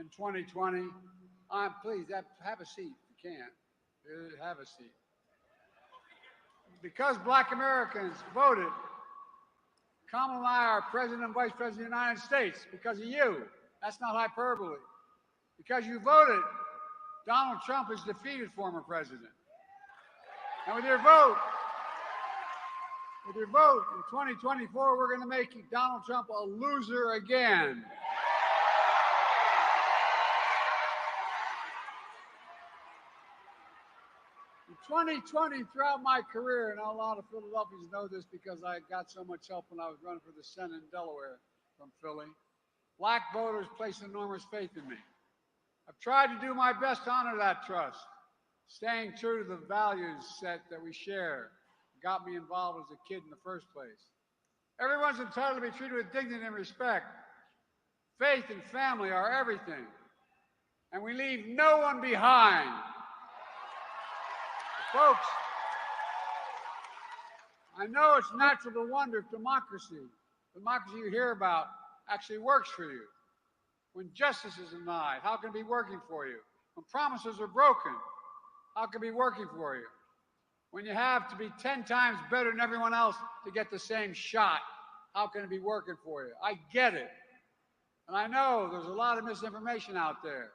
in 2020. Please have a seat if you can. Have a seat. Because Black Americans voted, Kamala and I are President and Vice President of the United States because of you. That's not hyperbole. Because you voted, Donald Trump has defeated former president. And with your vote in 2024, we're going to make Donald Trump a loser again. In 2020, throughout my career, and a lot of Philadelphians know this because I got so much help when I was running for the Senate in Delaware from Philly, Black voters placed enormous faith in me. I've tried to do my best to honor that trust, staying true to the values set that we share, got me involved as a kid in the first place. Everyone's entitled to be treated with dignity and respect. Faith and family are everything, and we leave no one behind. Folks, I know it's natural to wonder if democracy you hear about, actually works for you. When justice is denied, how can it be working for you? When promises are broken, how can it be working for you? When you have to be 10 times better than everyone else to get the same shot, how can it be working for you? I get it. And I know there's a lot of misinformation out there.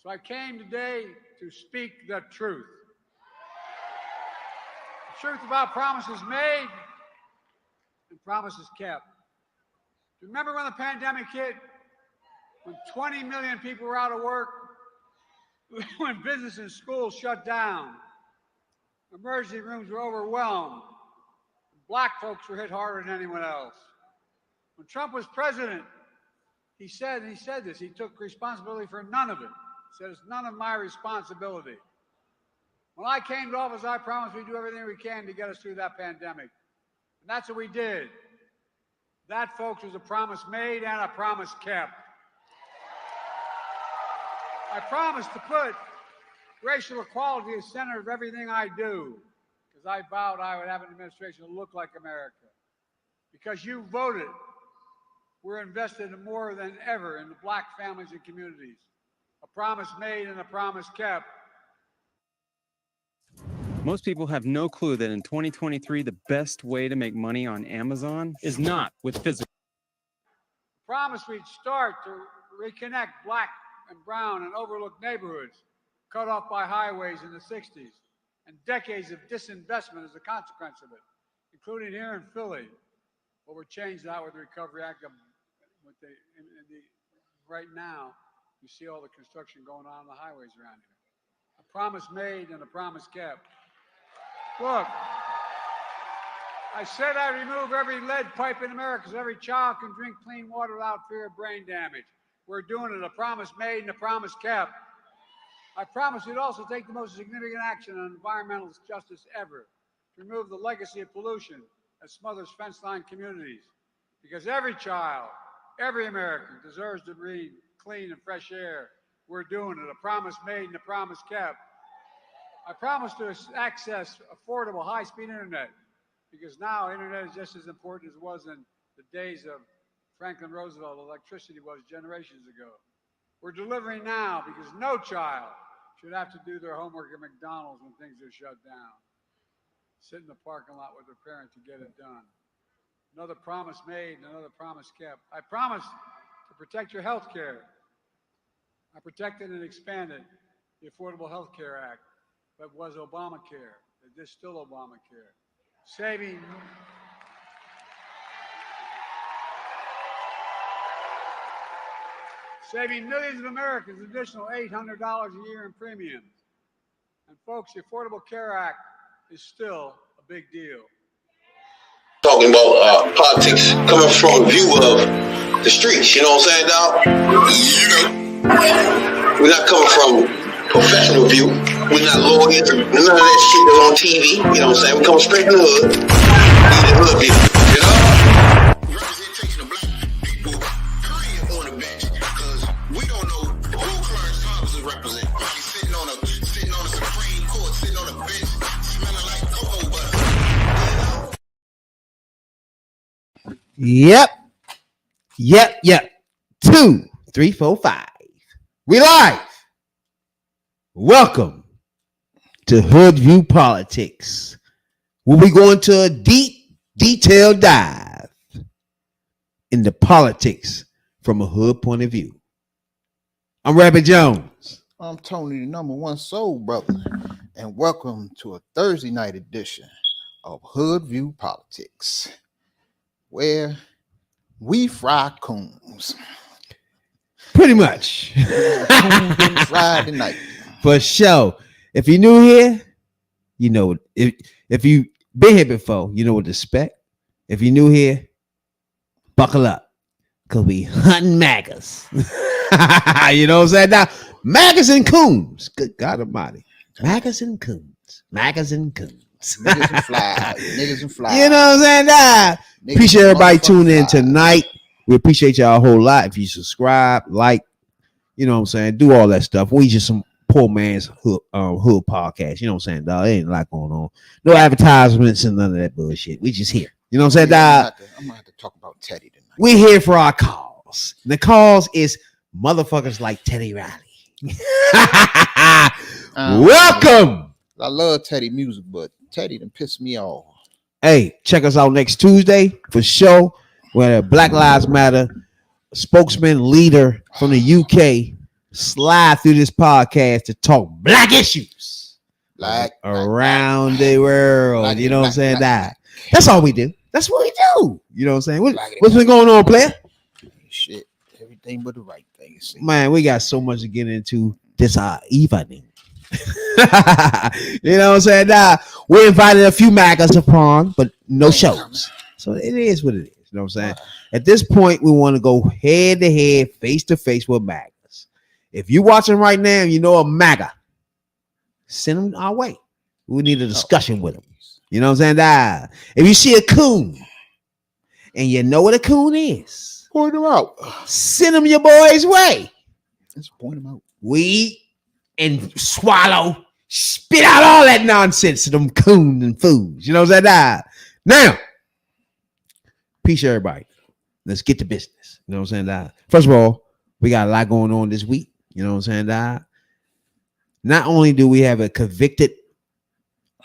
So I came today to speak the truth. The truth about promises made and promises kept. Do you remember when the pandemic hit? When 20 million people were out of work? When business and schools shut down? Emergency rooms were overwhelmed. Black folks were hit harder than anyone else. When Trump was president, he said this, he took responsibility for none of it. He said, it's none of my responsibility. When I came to office, I promised we'd do everything we can to get us through that pandemic. And that's what we did. That, folks, was a promise made and a promise kept. I promised to put racial equality at the center of everything I do, because I vowed I would have an administration that looked like America. Because you voted, we're invested in more than ever in the Black families and communities. A promise made and a promise kept. Most people have no clue that in 2023, the best way to make money on Amazon is not with physical. Promise we'd start to reconnect Black and brown and overlooked neighborhoods cut off by highways in the 60s, and decades of disinvestment as a consequence of it, including here in Philly. But we're changed that with the Recovery Act. Right now, you see all the construction going on the highways around here. A promise made and a promise kept. Look, I said I'd remove every lead pipe in America so every child can drink clean water without fear of brain damage. We're doing it, a promise made and a promise kept. I promised we'd also take the most significant action on environmental justice ever, to remove the legacy of pollution that smothers fence-lined communities. Because every child, every American deserves to breathe clean and fresh air. We're doing it, a promise made and a promise kept. I promised to access affordable high-speed internet, because now internet is just as important as it was in the days of Franklin Roosevelt, electricity was generations ago. We're delivering now because no child should have to do their homework at McDonald's when things are shut down. Sit in the parking lot with their parent to get it done. Another promise made, another promise kept. I promised to protect your health care. I protected and expanded the Affordable Health Care Act that was Obamacare, that is still Obamacare, saving millions of Americans an additional $800 a year in premiums. And folks, the Affordable Care Act is still a big deal. Talking about politics coming from a view of the streets, you know what I'm saying, dog? We're not coming from professional view. We're not lawyers, none of that shit that's on TV, you know what I'm saying? We come straight from the hood, the hood view, you know? Representation of Black people, period, on the bench, because we don't know who Clarence Thomas is representing. He's sitting on the Supreme Court, sitting on a bench, smelling like cocoa butter. Yep. 2, 3, 4, 5. We live. Welcome to Hoodviewpolitics, where we go into a deep, detailed dive into politics from a hood point of view. I'm Rabbit Jones. I'm Tony, the number one soul brother, and welcome to a Thursday night edition of Hood View Politics, where we fry coons. Pretty much. Coons on Friday night. For sure. If you're new here, you know, if you've been here before, you know what to expect. If you're new here, buckle up, because we hunting MAGAs. You know what I'm saying? Now, MAGAs and coons. Good God Almighty. MAGAs and coons. MAGAs and coons. Niggas and flies. Niggas and flies. You know what I'm saying? Nah. Niggas Appreciate and everybody tuning in motherfucking flies. tonight. We appreciate y'all a whole lot. If you subscribe, like, you know what I'm saying, do all that stuff. We just some poor man's hood podcast. You know what I'm saying, dog? There ain't a lot going on. No advertisements and none of that bullshit. We just here. You know what I'm saying, dog? I'm gonna have to talk about Teddy tonight. We here for our cause. The cause is motherfuckers like Teddy Riley. Welcome. I love Teddy music, but Teddy done pissed me off. Hey, check us out next Tuesday for sure. Where Black Lives Matter spokesman leader from the UK slide through this podcast to talk black issues around the world. Black, you know what I'm saying? black. That's all we do. That's what we do. You know what I'm saying? Black. What's been going on, player? Shit, everything but the right thing. You see. Man, we got so much to get into this evening. You know what I'm saying? Nah, we invited a few MAGAs upon, but no shows. So it is what it is. You know what I'm saying? At this point, we want to go head to head, face to face with MAGAs. If you're watching right now and you know a MAGA, send them our way. We need a discussion with them. You know what I'm saying? Nah. If you see a coon and you know what a coon is, Point them out. send them your boy's way. Let's point them out. We and swallow, spit out all that nonsense of them coons and fools. You know what I'm saying? Now, peace, everybody. Let's get to business. You know what I'm saying? First of all, we got a lot going on this week. You know what I'm saying? Not only do we have a convicted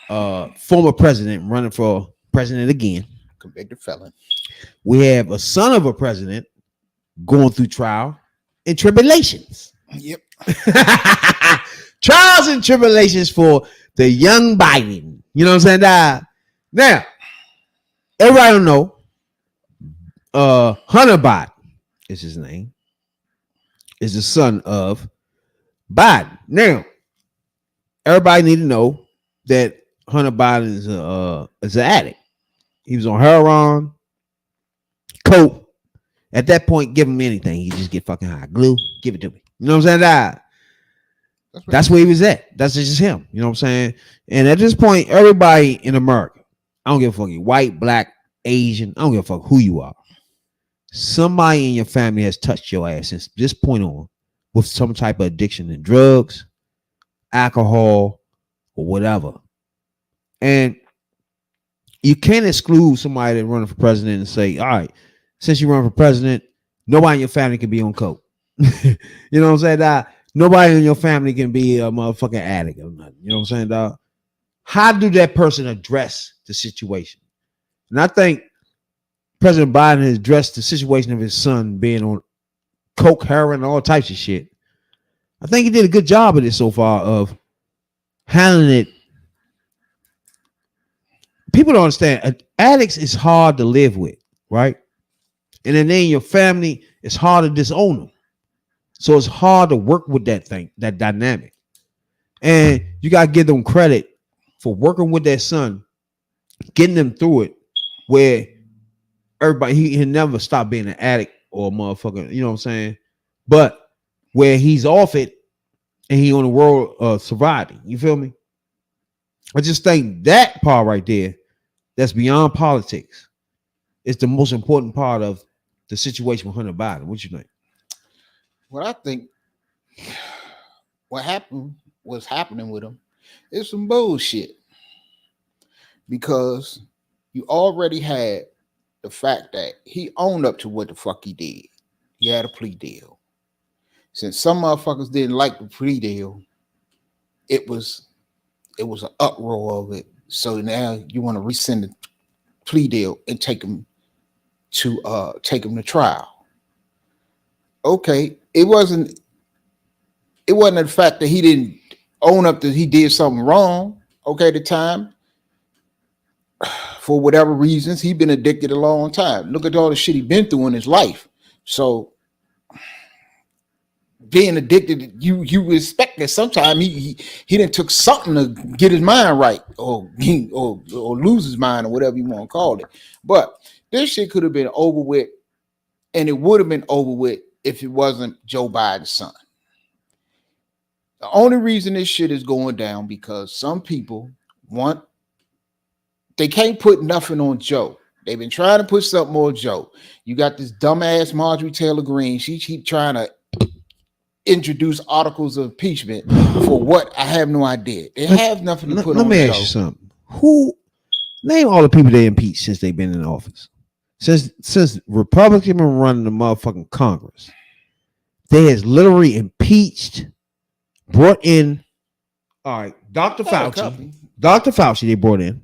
former president running for president again, Convicted felon. we have a son of a president going through trial and tribulations. Yep. Trials and tribulations for the young Biden. You know what I'm saying? Now, everybody don't know. Hunter Biden is his name. Is the son of Biden. Now, everybody need to know that Hunter Biden is an addict. He was on heroin, coke. At that point, give him anything. He just get fucking high. Glue, give it to me. You know what I'm saying? That's where he was at. That's just him. You know what I'm saying? And at this point, everybody in America, I don't give a fuck you white, black, Asian, I don't give a fuck who you are. Somebody in your family has touched your ass since this point on with some type of addiction to drugs, alcohol, or whatever. And you can't exclude somebody that's running for president and say, all right, since you run for president, nobody in your family can be on coke. You know what I'm saying, dog? Nobody in your family can be a motherfucking addict or nothing. You know what I'm saying, dog? How do that person address the situation? And I think President Biden has addressed the situation of his son being on coke, heroin, all types of shit. I think he did a good job of this so far of handling it. People don't understand. Addicts is hard to live with, right? And then in your family, it's hard to disown them. So it's hard to work with that thing, that dynamic. And you got to give them credit for working with that son, getting them through it, where everybody, he never stopped being an addict or a motherfucker, you know what I'm saying? But where he's off it and he on the world surviving, you feel me? I just think that part right there, that's beyond politics, is the most important part of the situation with Hunter Biden. What you think? What I think what's happening with him is some bullshit. Because you already had the fact that he owned up to what the fuck he did. He had a plea deal. Since some motherfuckers didn't like the plea deal, it was an uproar of it. So now you want to rescind the plea deal and take him to trial. Okay, it wasn't the fact that he didn't own up that he did something wrong. Okay, at the time, for whatever reasons, he'd been addicted a long time. Look at all the shit he'd been through in his life. So being addicted, you expect that sometime he done took something to get his mind right, or lose his mind, or whatever you want to call it. But this shit could have been over with, and it would have been over with if it wasn't Joe Biden's son. The only reason this shit is going down because some people they can't put nothing on Joe. They've been trying to put something on Joe. You got this dumbass Marjorie Taylor Greene. She keep trying to introduce articles of impeachment for what? I have no idea. They have nothing to put on Joe. Let me ask you something. Name all the people they impeached since they've been in office. Since Republicans been running the motherfucking Congress, they has literally impeached, brought in. All right, Dr. Fauci. Dr. Fauci they brought in.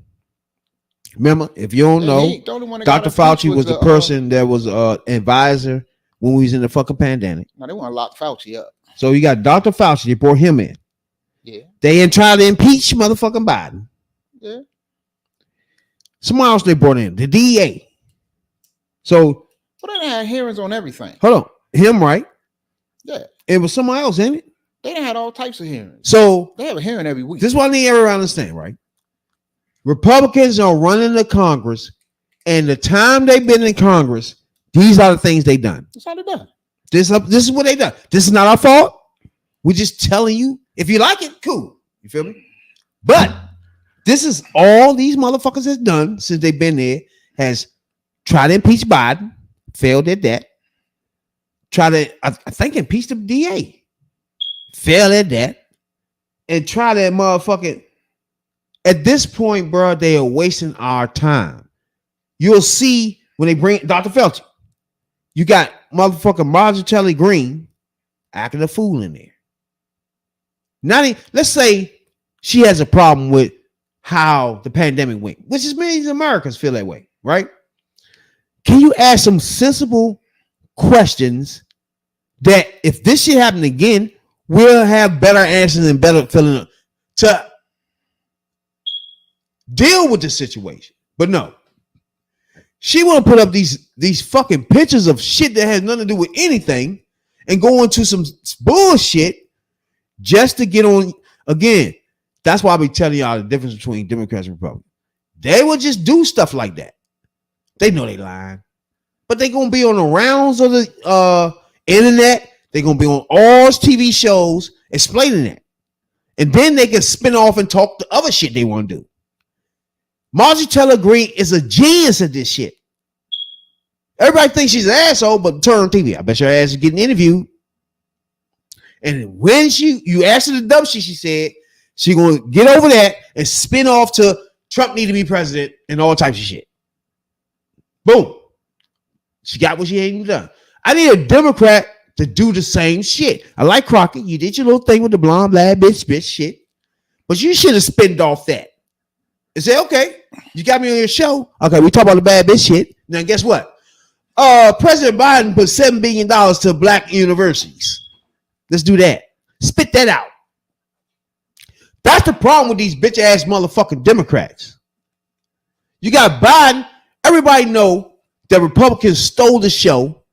Remember, if you don't know, Dr. Fauci was the person that was advisor when we was in the fucking pandemic. No, they want to lock Fauci up. So you got Dr. Fauci, they brought him in. Yeah. They ain't trying to impeach motherfucking Biden. Yeah. Someone else they brought in, the DEA. So but they had hearings on everything. Hold on. Him, right? Yeah. It was someone else, ain't it? They done had all types of hearings. So they have a hearing every week. This is what I need everyone to understand, right? Republicans are running the Congress, and the time they've been in Congress, these are the things they done. That's how they done. This is what they done. This is not our fault. We're just telling you. If you like it, cool. You feel me? But this is all these motherfuckers has done since they've been there. Has tried to impeach Biden, failed at that. Try to, I think, impeach the DA, failed at that, and try to motherfucking. At this point, bro, they are wasting our time. You'll see when they bring Dr. Fauci. You got motherfucking Marjorie Taylor Greene acting a fool in there. Let's say she has a problem with how the pandemic went, which is millions of Americans feel that way, right? Can you ask some sensible questions that if this shit happen again, we'll have better answers and better feeling to deal with the situation? But no, she want to put up these fucking pictures of shit that has nothing to do with anything and go into some bullshit just to get on. Again, that's why I be telling y'all the difference between Democrats and Republicans. They will just do stuff like that. They know they lying, but they gonna be on the rounds of the internet. They gonna be on all TV shows explaining that, and then they can spin off and talk the other shit they want to do. Marjorie Taylor Greene is a genius at this shit. Everybody thinks she's an asshole, but turn on TV, I bet your ass is getting interviewed. And when you ask her the dumb shit she said, she gonna get over that and spin off to Trump need to be president and all types of shit. Boom. She got what she ain't done. I need a Democrat to do the same shit. I like Crockett. You did your little thing with the blonde, black, bitch shit. But you should have spinned off that. And say, okay, you got me on your show. Okay, we talk about the bad bitch shit. Now, guess what? President Biden put $7 billion to black universities. Let's do that. Spit that out. That's the problem with these bitch ass motherfucking Democrats. You got Biden. Everybody know that Republicans stole the show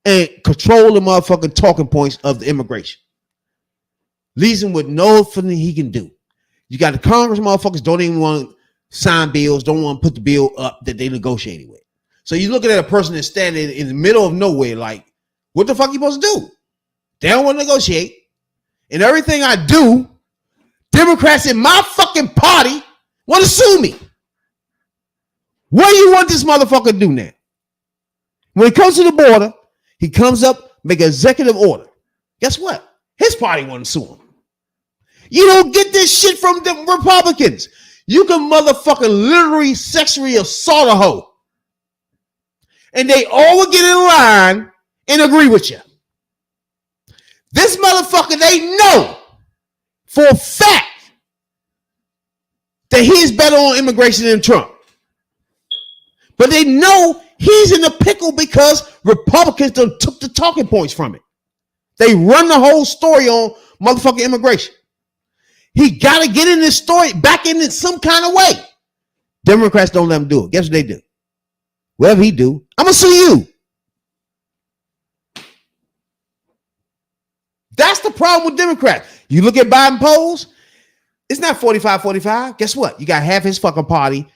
and control the motherfucking talking points of the immigration. Leaves him with nothing he can do. You got the Congress motherfuckers don't even want to sign bills, don't want to put the bill up that they negotiated with. So you're looking at a person that's standing in the middle of nowhere like, what the fuck you supposed to do? They don't want to negotiate. And everything I do, Democrats in my fucking party want to sue me. What do you want this motherfucker to do now? When it comes to the border, he comes up, make an executive order. Guess what? His party want to sue him. You don't get this shit from the Republicans. You can motherfucking literally sexually assault a hoe. And they all will get in line and agree with you. This motherfucker, they know for a fact that he's better on immigration than Trump. But they know he's in the pickle because Republicans took the talking points from it. They run the whole story on motherfucking immigration. He got to get in this story back in it some kind of way. Democrats don't let him do it. Guess what they do? Whatever he do, I'm going to sue you. That's the problem with Democrats. You look at Biden polls, it's not 45-45. Guess what? You got half his fucking party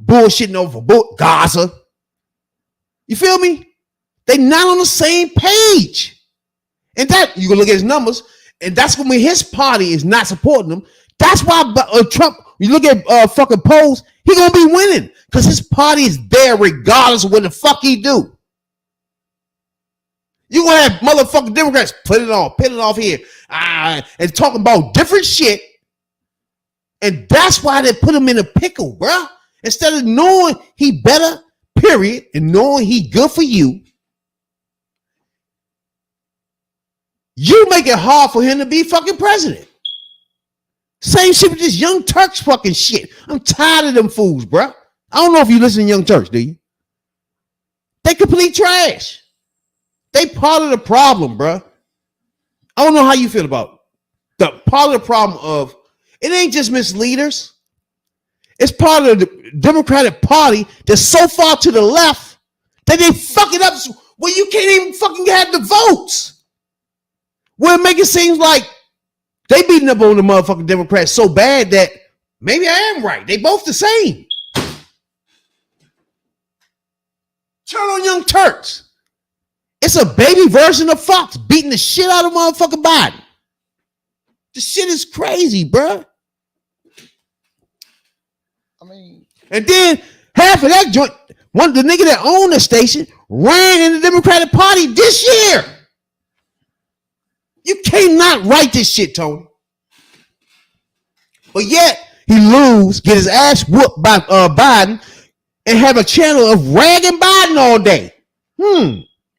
bullshitting over Gaza. You feel me? They not on the same page. And that, you can look at his numbers, and that's when his party is not supporting him. That's why Trump, you look at fucking polls, he gonna be winning because his party is there regardless of what the fuck he do. You gonna have motherfucking Democrats put it off here, and talking about different shit. And that's why they put him in a pickle, bro. Instead of knowing he better, period, and knowing he good for you, you make it hard for him to be fucking president. Same shit with this Young Turks fucking shit. I'm tired of them fools, bro. I don't know if you listen to Young Turks, do you? They complete trash. They part of the problem, bro. I don't know how you feel about it. The part of the problem of it ain't just misleaders. It's part of the Democratic Party that's so far to the left that they fuck it up where you can't even fucking have the votes. Where it make it seem like they beating up on the motherfucking Democrats so bad that maybe I am right. They both the same. Turn on Young Turks. It's a baby version of Fox beating the shit out of motherfucking Biden. This shit is crazy, bro. I mean, and then half of that joint, the nigga that owned the station ran in the Democratic Party this year. You cannot write this shit, Tony. But yet he lose, get his ass whooped by Biden, and have a channel of ragging Biden all day.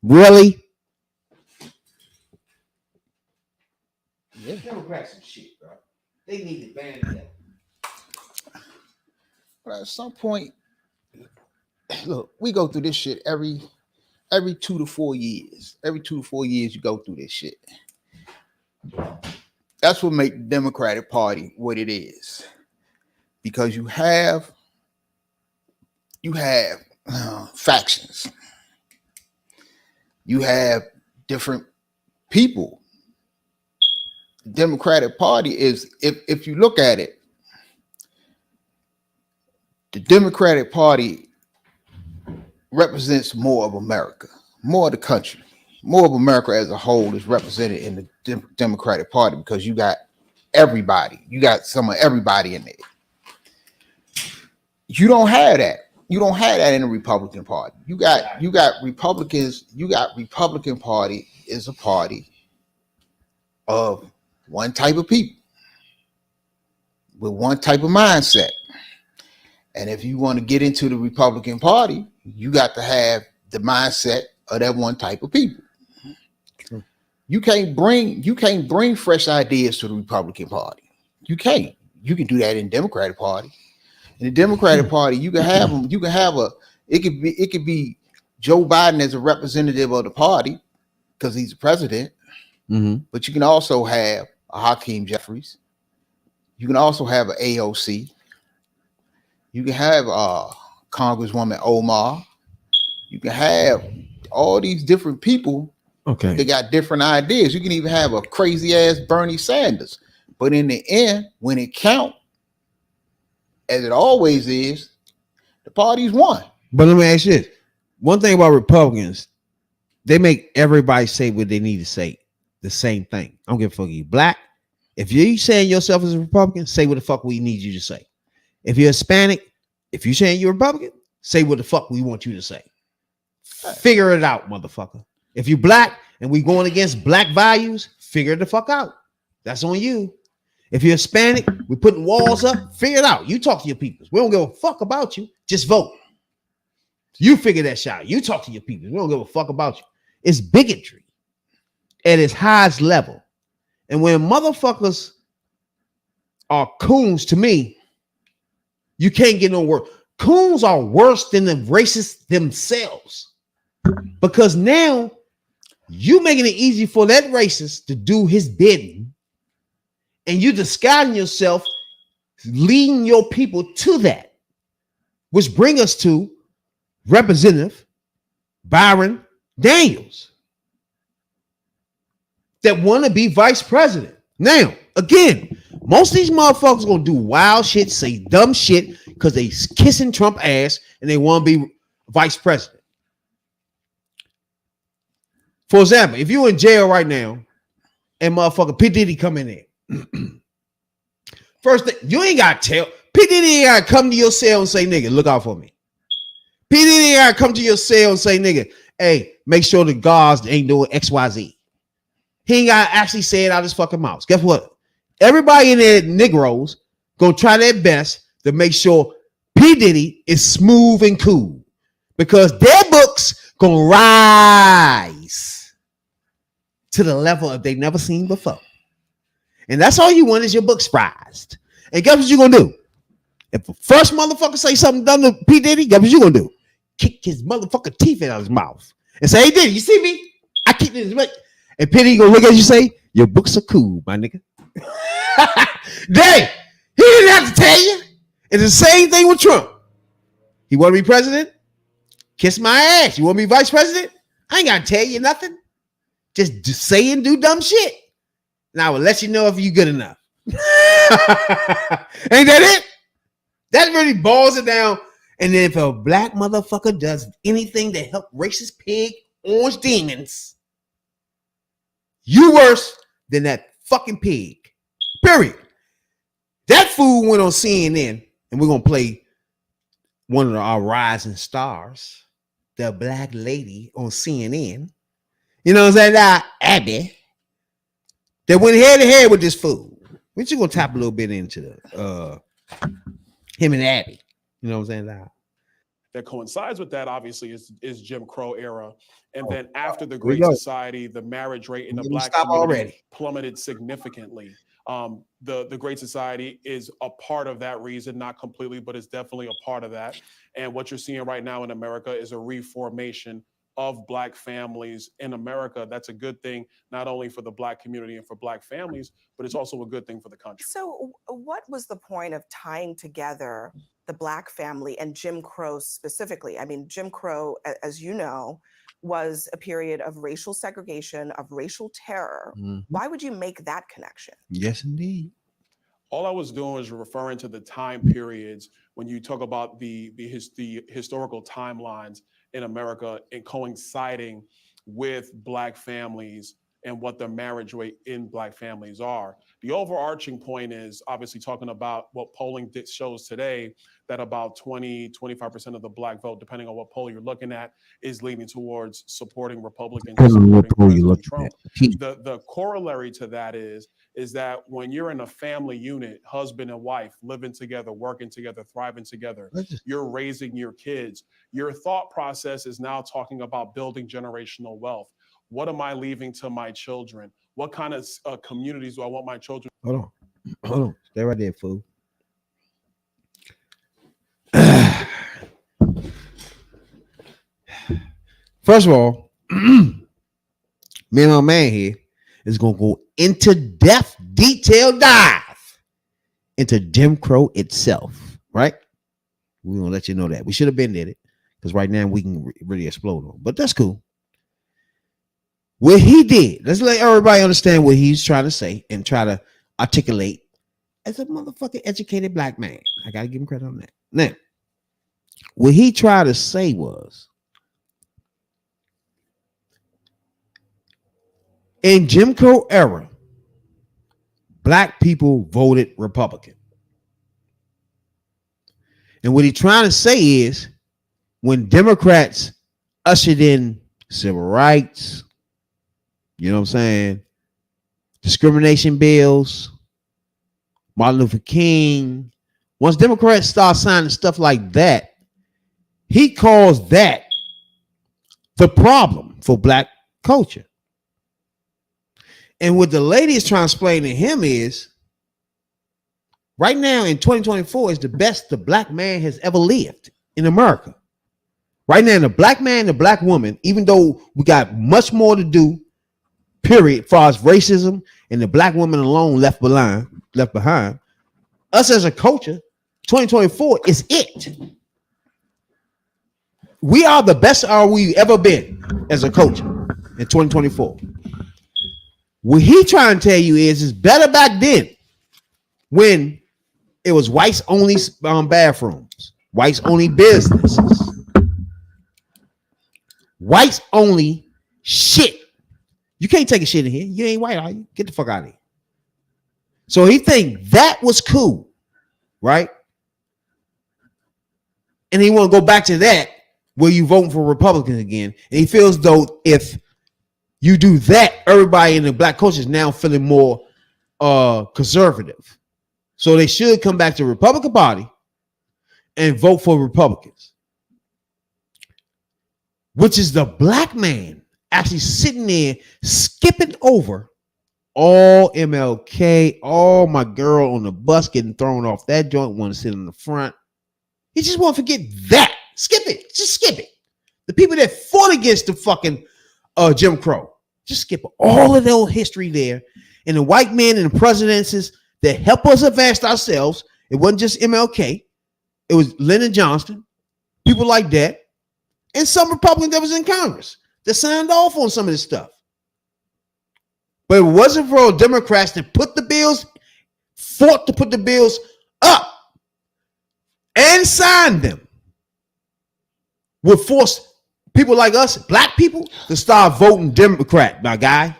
Really? yeah. Democrats some shit, bro. They need to ban that. But at some point, look, we go through this shit every 2 to 4 years. Every 2 to 4 years, you go through this shit. That's what makes the Democratic Party what it is, because you have factions. You have different people. The Democratic Party is, if you look at it, the Democratic Party represents more of America, more of the country, more of America as a whole is represented in the Democratic Party because you got everybody. You got some of everybody in there. You don't have that. You don't have that in the Republican Party. You got Republicans. You got Republican Party is a party of one type of people with one type of mindset. And if you want to get into the Republican Party, you got to have the mindset of that one type of people. True. You can't bring fresh ideas to the Republican Party. You can't. You can do that in the Democratic Party. In the Democratic Party, you can have them. You can have it could be Joe Biden as a representative of the party because he's the president. Mm-hmm. But you can also have a Hakeem Jeffries. You can also have an AOC. You can have Congresswoman Omar. You can have all these different people. Okay. They got different ideas. You can even have a crazy ass Bernie Sanders. But in the end, when it counts, as it always is, the party's won. But let me ask you this. One thing about Republicans, they make everybody say what they need to say. The same thing. I don't give a fuck. You black. If you're saying yourself as a Republican, say what the fuck we need you to say. If you're Hispanic, if you're saying you're Republican, say what the fuck we want you to say. Figure it out, motherfucker. If you're black and we going against black values, figure it the fuck out. That's on you. If you're Hispanic, we're putting walls up, figure it out. You talk to your people. We don't give a fuck about you. Just vote. You figure that shit out. You talk to your people. We don't give a fuck about you. It's bigotry at its highest level. And when motherfuckers are coons, to me, you can't get no worse. Coons are worse than the racists themselves, because now you making it easy for that racist to do his bidding, and you disguising yourself, leading your people to that, which bring us to Representative Byron Daniels that want to be vice president. Now, again, most of these motherfuckers gonna do wild shit, say dumb shit because they kissing Trump ass and they want to be vice president. For example, if you in jail right now and motherfucker P. Diddy come in there, first thing, you ain't gotta tell P. Diddy ain't gotta come to your cell and say, nigga, look out for me. P. Diddy ain't gotta come to your cell and say, nigga, hey, make sure the guards ain't doing XYZ. He ain't gotta actually say it out his fucking mouth. Guess what? Everybody in there, Negroes, gonna try their best to make sure P. Diddy is smooth and cool, because their books gonna rise to the level of they never seen before. And that's all you want is your books rised. And guess what you gonna do? If the first motherfucker say something done to P. Diddy, guess what you gonna do? Kick his motherfucking teeth out of his mouth and say, hey, Diddy, you see me? I kicked his mouth. And P. Diddy gonna look at you and say, your books are cool, my nigga. Dang, he didn't have to tell you. It's the same thing with Trump. He want to be president? Kiss my ass. You want to be vice president? I ain't gotta tell you nothing. Just say and do dumb shit. And I will let you know if you good enough. Ain't that it? That really boils it down. And then if a black motherfucker does anything to help racist pig orange demons, you worse than that fucking pig. Period. That fool went on CNN, and we're gonna play one of our rising stars, the black lady on CNN. You know what I'm saying? Now, Abby, that went head to head with this fool. We're just gonna tap a little bit into the him and Abby. You know what I'm saying? Now, that coincides with that, obviously, is Jim Crow era. And then after the Here we Great go. Society, the marriage rate in the Let me black stop community already. plummeted significantly. The Great Society is a part of that reason, not completely, but it's definitely a part of that. And what you're seeing right now in America is a reformation of black families in America. That's a good thing, not only for the black community and for black families, but it's also a good thing for the country. So, what was the point of tying together the black family and Jim Crow specifically? I mean, Jim Crow, as you know, was a period of racial segregation, of racial terror. Mhm. Why would you make that connection? Yes, indeed. All I was doing is referring to the time periods when you talk about the historical timelines in America and coinciding with black families and what the marriage rate in black families are. The overarching point is obviously talking about what polling shows today, that about 20-25% of the black vote, depending on what poll you're looking at, is leaning towards supporting Republicans and supporting President Trump. The corollary to that is that when you're in a family unit, husband and wife, living together, working together, thriving together, you're raising your kids, your thought process is now talking about building generational wealth. What am I leaving to my children? What kind of communities do I want my children? Hold on. Stay right there, fool. First of all, me and my man here is gonna go into depth, detailed dive into Jim Crow itself, right? We're gonna let you know that. We should have been did it, because right now we can really explode on, but that's cool. What he did, let's let everybody understand what he's trying to say and try to articulate as a motherfucking educated black man. I gotta give him credit on that. Now, what he tried to say was, in Jim Crow era, black people voted Republican. And what he's trying to say is, when Democrats ushered in civil rights, you know what I'm saying, discrimination bills, Martin Luther King, once Democrats start signing stuff like that, he calls that the problem for black culture. And what the lady is trying to explain to him is right now in 2024 is the best the black man has ever lived in America. Right now, the black man, the black woman, even though we got much more to do, period, as far as racism and the black woman alone left behind, us as a culture, 2024 is it. We are the best we ever been as a culture in 2024. What he trying to tell you is it's better back then when it was whites only bathrooms, whites only businesses, whites only shit. You can't take a shit in here. You ain't white, are you? Get the fuck out of here. So he think that was cool, right? And he want to go back to that where you voting for Republicans again. And he feels though if you do that, everybody in the black culture is now feeling more conservative. So they should come back to the Republican Party and vote for Republicans, which is the black man actually sitting there skipping over all MLK, all my girl on the bus getting thrown off that joint, want to sit in the front. He just want to forget that. Skip it. Just skip it. The people that fought against the fucking Jim Crow. Just skip all of their history there. And the white men and the presidencies that help us advance ourselves. It wasn't just MLK. It was Lyndon Johnson, people like that, and some Republicans that was in Congress that signed off on some of this stuff. But it wasn't for Democrats that fought to put the bills up and signed them, would force people like us, black people, to start voting Democrat, my guy.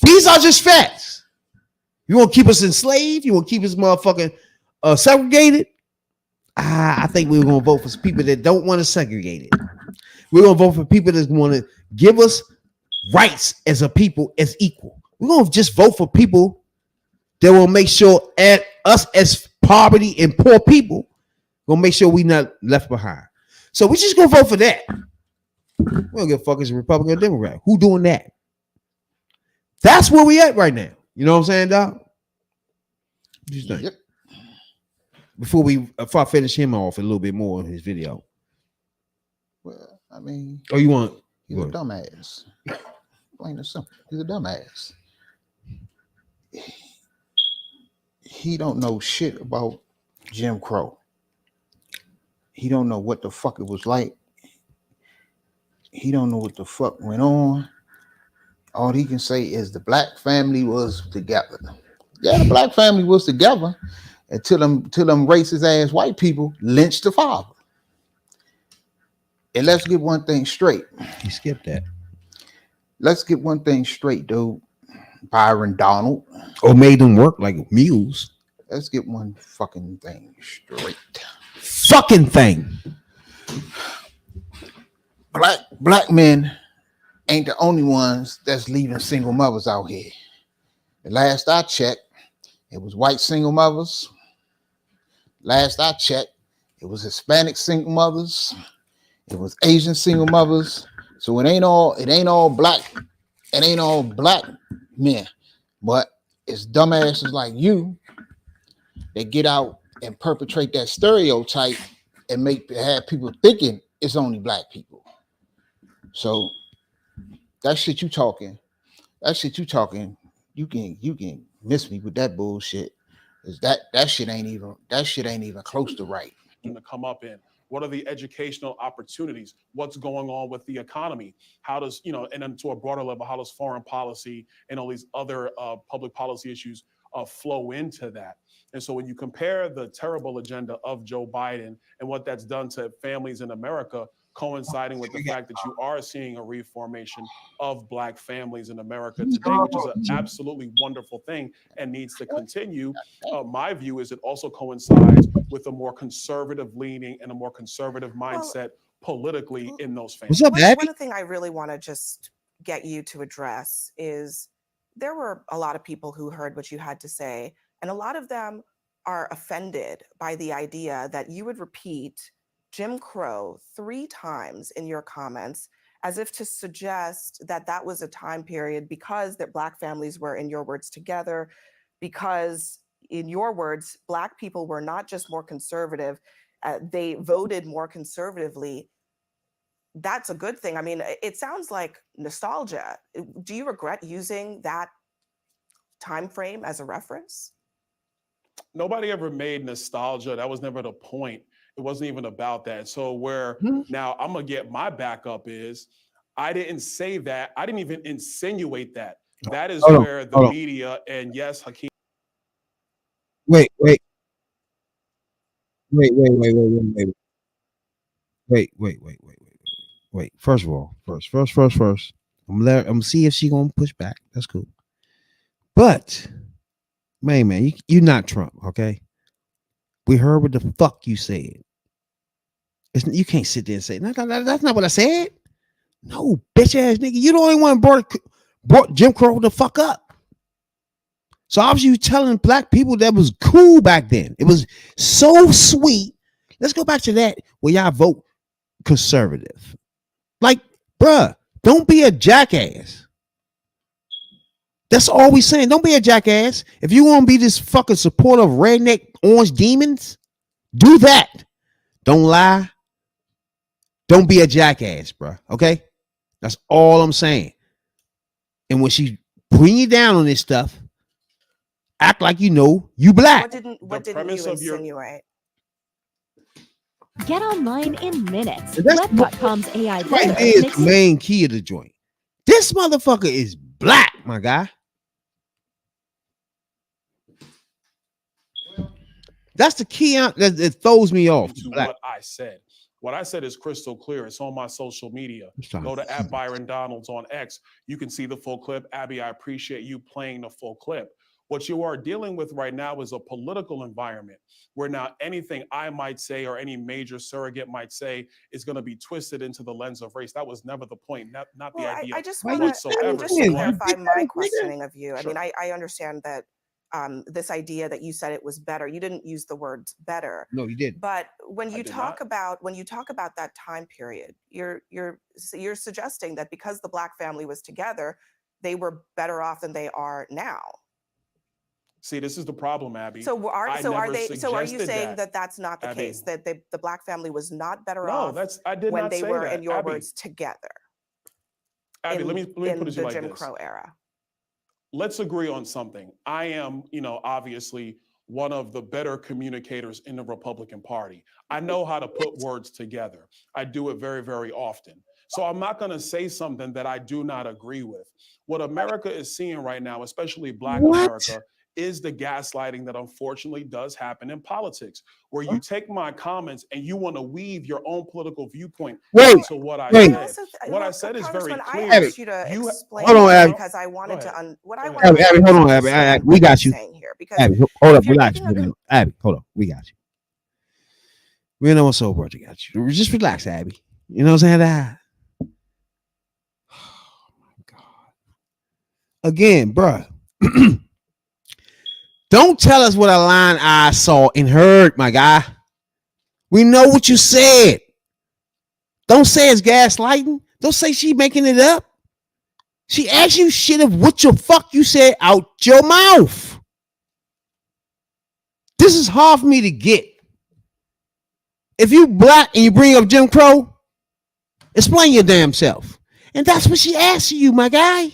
These are just facts. You want to keep us enslaved? You want to keep us motherfucking segregated? I think we're going to vote for people that don't want to segregate it. We're going to vote for people that want to give us rights as a people as equal. We're going to just vote for people that will make sure at us as poverty and poor people, going to make sure we're not left behind. So we just going to vote for that. We don't give a fuck as a Republican or Democrat. Who doing that? That's where we at right now. You know what I'm saying, Doc? Yep. Before I finish him off a little bit more in his video. Well, I mean, you want? He's a dumbass. Plain and simple. He's a dumbass. He don't know shit about Jim Crow. He don't know what the fuck it was like. He don't know what the fuck went on. All he can say is the black family was together. Yeah, the black family was together until them racist ass white people lynched the father. And let's get one thing straight. He skipped that. Let's get one thing straight, dude. Byron Donald. Or made them work like mules. Let's get one fucking thing straight. Fucking thing. Black men ain't the only ones that's leaving single mothers out here. The last I checked, it was white single mothers. Last I checked, it was Hispanic single mothers. It was Asian single mothers. So it ain't all black men, but it's dumbasses like you that get out and perpetrate that stereotype and have people thinking it's only black people. So that shit you talking, you can miss me with that bullshit. Is that shit ain't even close to right. To come up in. What are the educational opportunities? What's going on with the economy? How does, and then to a broader level, how does foreign policy and all these other public policy issues flow into that? And so when you compare the terrible agenda of Joe Biden and what that's done to families in America, coinciding with the fact that you are seeing a reformation of black families in America today, which is an absolutely wonderful thing and needs to continue. My view is it also coincides with a more conservative leaning and a more conservative mindset politically in those families. What's up, One thing I really want to just get you to address is there were a lot of people who heard what you had to say, and a lot of them are offended by the idea that you would repeat Jim Crow 3 times in your comments as if to suggest that that was a time period because that Black families were, in your words, together, because in your words, Black people were not just more conservative, they voted more conservatively. That's a good thing. I mean, it sounds like nostalgia. Do you regret using that time frame as a reference? Nobody ever made nostalgia. That was never the point. It wasn't even about that. So where now I'm gonna get my backup is I didn't say that. I didn't even insinuate that. That is where the media and yes, Hakeem. Wait. First of all, first. I'm gonna see if she gonna push back. That's cool. But man, you're not Trump, okay? We heard what the fuck you said. You can't sit there and say, no, that's not what I said. No, bitch ass nigga. You the only one brought Jim Crow the fuck up. So obviously you telling Black people that was cool back then. It was so sweet. Let's go back to that where y'all vote conservative. Like, bruh, don't be a jackass. That's all we saying. Don't be a jackass. If you want to be this fucking supporter of redneck orange demons, do that. Don't lie. Don't be a jackass, bro. Okay? That's all I'm saying. And when she bring you down on this stuff, act like you know you Black. What didn't you insinuate? Get online in minutes. That's Rep.com's AI right there is the main key of the joint. This motherfucker is Black, my guy. That's the key that throws me off. What I said. What I said is crystal clear. It's on my social media. Go to @ByronDonalds on X. You can see the full clip. Abby, I appreciate you playing the full clip. What you are dealing with right now is a political environment where now anything I might say or any major surrogate might say is going to be twisted into the lens of race. That was never the point, not the idea I just want to clarify my questioning of you. I mean, I understand that this idea that you said it was better. You didn't use the words better. No, you didn't. But when you talk about that time period, you're suggesting that because the Black family was together, they were better off than they are now. See, this is the problem, Abby. So are you saying that that's not the case? That the Black family was not better off when they were, in your words, together? Abby, let me put it to you like this. In the Jim Crow era. Let's agree on something. I am, obviously one of the better communicators in the Republican Party. I know how to put words together. I do it very, very often. So I'm not going to say something that I do not agree with. What America is seeing right now, especially Black America, is the gaslighting that unfortunately does happen in politics, where you take my comments and you want to weave your own political viewpoint into what I said. What I said is very clear. I asked you to explain because I wanted to. Abby, hold on, Abby. We got you. Abby, hold up. Relax. Abby, hold on. We got you. We know what's so bro. Got you. Just relax, Abby. You know what I'm saying? Oh my God. Again, bruh. Don't tell us what a line I saw and heard, my guy. We know what you said. Don't say it's gaslighting. Don't say she making it up. She asked you shit of what the fuck you said out your mouth. This is hard for me to get. If you Black and you bring up Jim Crow, explain your damn self. And that's what she asked you, my guy.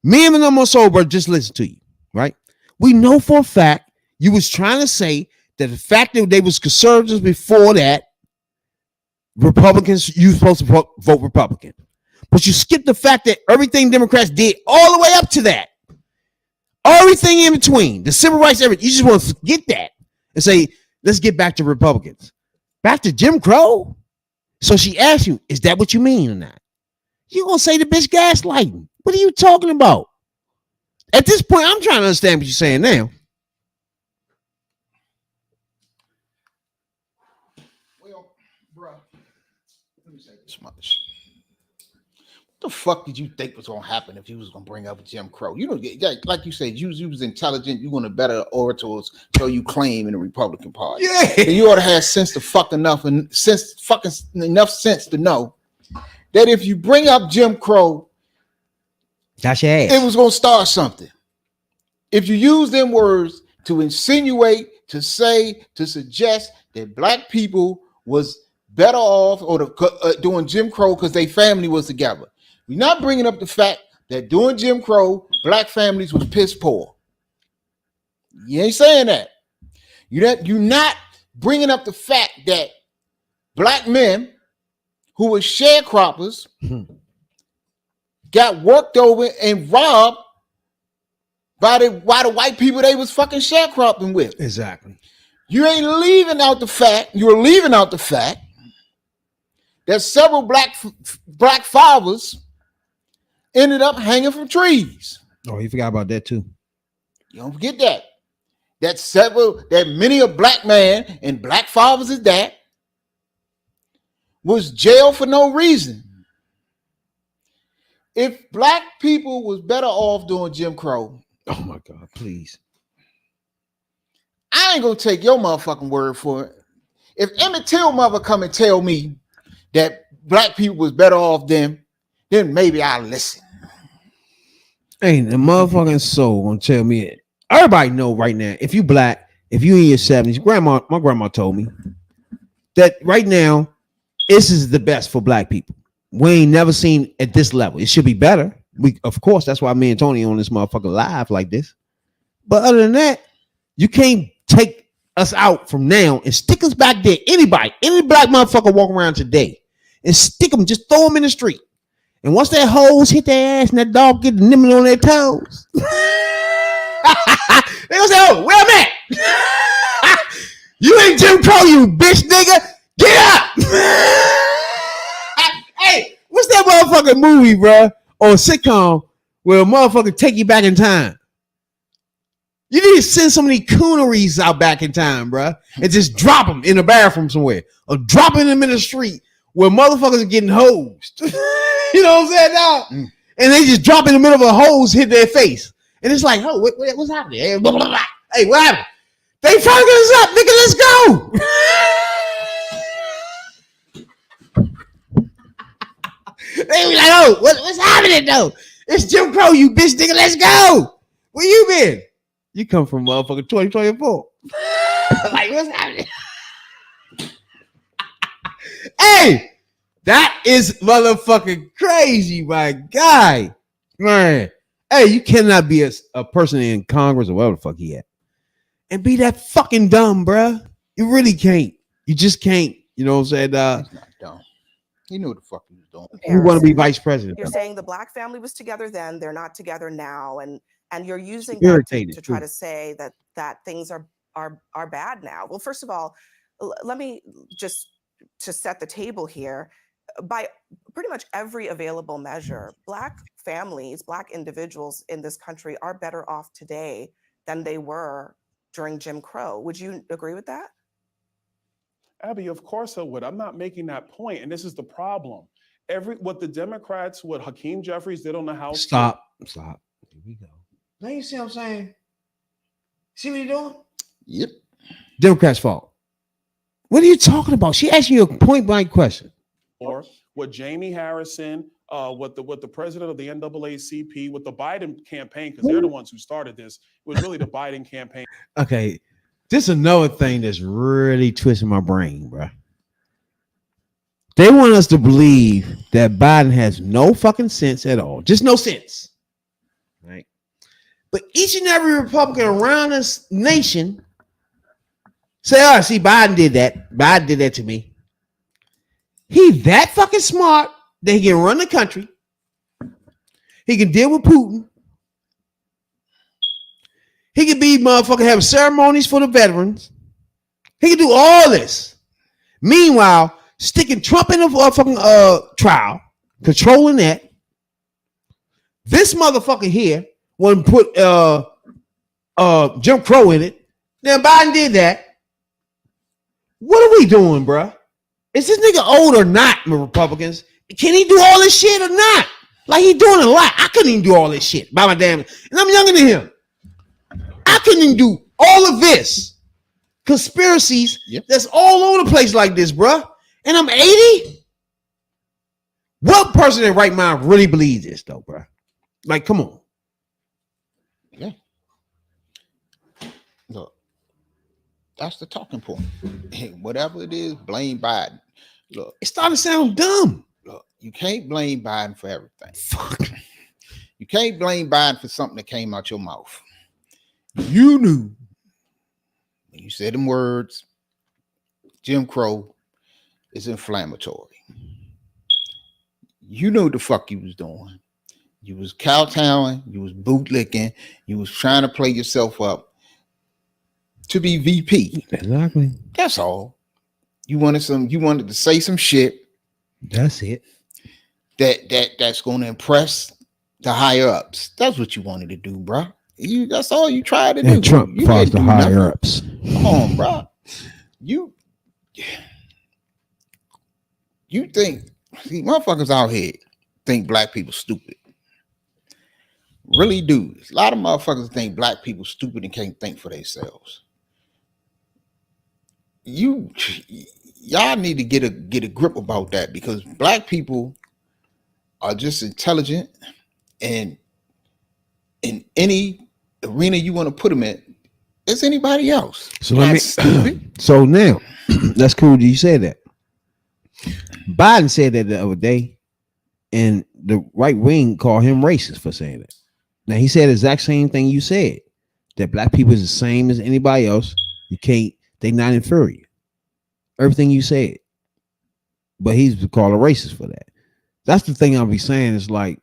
Me and my sober just listen to you. Right? We know for a fact you was trying to say that the fact that they was conservatives before that, Republicans, you were supposed to vote Republican. But you skipped the fact that everything Democrats did all the way up to that. Everything in between, the civil rights, everything. You just want to forget that and say, let's get back to Republicans. Back to Jim Crow? So she asked you, is that what you mean or not? You gonna say the bitch gaslighting. What are you talking about? At this point, I'm trying to understand what you're saying now. Well, bro, let me say this much. What the fuck did you think was gonna happen if you was gonna bring up Jim Crow? You know, like you said, you was intelligent. You want to better orators, so you claim in the Republican Party. Yeah, and you ought to have sense to fuck enough sense to know that if you bring up Jim Crow, That's your ass. it was going to start something. If you use them words to insinuate, to say, to suggest that black people was better off or doing Jim Crow because their family was together. We're not bringing up the fact that during Jim Crow, black families was piss poor. You ain't saying that. You're not bringing up the fact that black men who were sharecroppers got worked over and robbed by the white people they was fucking sharecropping with. Exactly. You ain't leaving out the fact, you're leaving out the fact that several black fathers ended up hanging from trees. Oh, you forgot about that too. You don't forget that. That many a black man and black fathers is that was jailed for no reason. If black people was better off doing Jim Crow, oh my God, please. I ain't gonna take your motherfucking word for it. If Emmett Till mother come and tell me that black people was better off then maybe I'll listen. Ain't the motherfucking soul gonna tell me it. Everybody know right now, if you black, if you in your 70s, my grandma told me that right now, this is the best for black people. We ain't never seen at this level. It should be better. Of course, that's why me and Tony on this motherfucker live like this. But other than that, you can't take us out from now and stick us back there. Any black motherfucker walk around today and stick them, just throw them in the street. And once that hose hit their ass and that dog get nibbling on their toes, they gonna say, "Oh, where I'm at? You ain't Jim Crow, you bitch nigga. Get up!" Hey, what's that motherfucking movie, bro, or sitcom where a motherfucker take you back in time? You need to send some of these cooneries out back in time, bro, and just drop them in the bathroom somewhere, or dropping them in the street where motherfuckers are getting hosed. You know what I'm saying, dog? And they just drop in the middle of a hose, hit their face, and it's like, oh, what's happening? Hey, blah, blah, blah. Hey, what happened? They fucking us up, nigga. Let's go. They be like, oh, what's happening though? It's Jim Crow, you bitch nigga. Let's go. Where you been? You come from motherfucking 2024. Like, what's happening? Hey, that is motherfucking crazy, my guy. Man. Hey, you cannot be a person in Congress or whatever the fuck he at and be that fucking dumb, bruh. You really can't. You just can't. You know what I'm saying? He's not dumb. He knew what the fuck he was doing. You want to be vice president. You're saying the black family was together then, they're not together now, and you're using It's that irritating, to try too. to say that things are bad now. Well, first of all, let me just to set the table here. By pretty much every available measure, black families, black individuals in this country are better off today than they were during Jim Crow. Would you agree with that? Abby, of course I would. I'm not making that point, and this is the problem. What the Democrats, what Hakeem Jeffries did on the House. Stop. Here we go. Now you see what I'm saying? See what you're doing? Yep. Democrats' fault. What are you talking about? She asked you a point blank question. Or what Jamie Harrison, what the president of the NAACP, with the Biden campaign, because they're the ones who started this. It was really the Biden campaign. Okay, this is another thing that's really twisting my brain, bro. They want us to believe that Biden has no fucking sense at all. Just no sense. Right? But each and every Republican around this nation say, oh, see, Biden did that. Biden did that to me. He that fucking smart that he can run the country. He can deal with Putin. He can be motherfucking have ceremonies for the veterans. He can do all this. Meanwhile, sticking Trump in a fucking trial, controlling that. This motherfucker here wouldn't put Jim Crow in it. Now Biden did that. What are we doing, bruh? Is this nigga old or not, my Republicans? Can he do all this shit or not? Like, he doing a lot. I couldn't even do all this shit by my damn, and I'm younger than him. I couldn't even do all of this. Conspiracies that's all over the place like this, bruh. And I'm 80? What person in right mind really believes this though, bro? Like, come on. Yeah. Look, that's the talking point. Whatever it is, blame Biden. Look, It started to sound dumb. look, you can't blame Biden for everything. Fuck. You can't blame Biden for something that came out your mouth. You knew when you said them words, Jim Crow is inflammatory. You know what the fuck you was doing. You was kowtowing, you was bootlicking, you was trying to play yourself up to be VP. Exactly. That's all. You wanted to say some shit That's it. that's going to impress the higher ups. That's what you wanted to do, bro. That's all you tried to do. And Trump You follows didn't the do higher nothing. ups. Come on, bro. You think, see, motherfuckers out here think black people stupid. Really do. A lot of motherfuckers think black people stupid and can't think for themselves. Y'all need to get a grip about that, because black people are just intelligent, and in any arena you want to put them in, it's anybody else. So Not let me. stupid. So now, that's cool that you said that. Biden said that the other day, and the right wing called him racist for saying that. Now he said the exact same thing you said, that black people is the same as anybody else. You can't. They not inferior. Everything you said, but he's called a racist for that. That's the thing I'll be saying. Is like,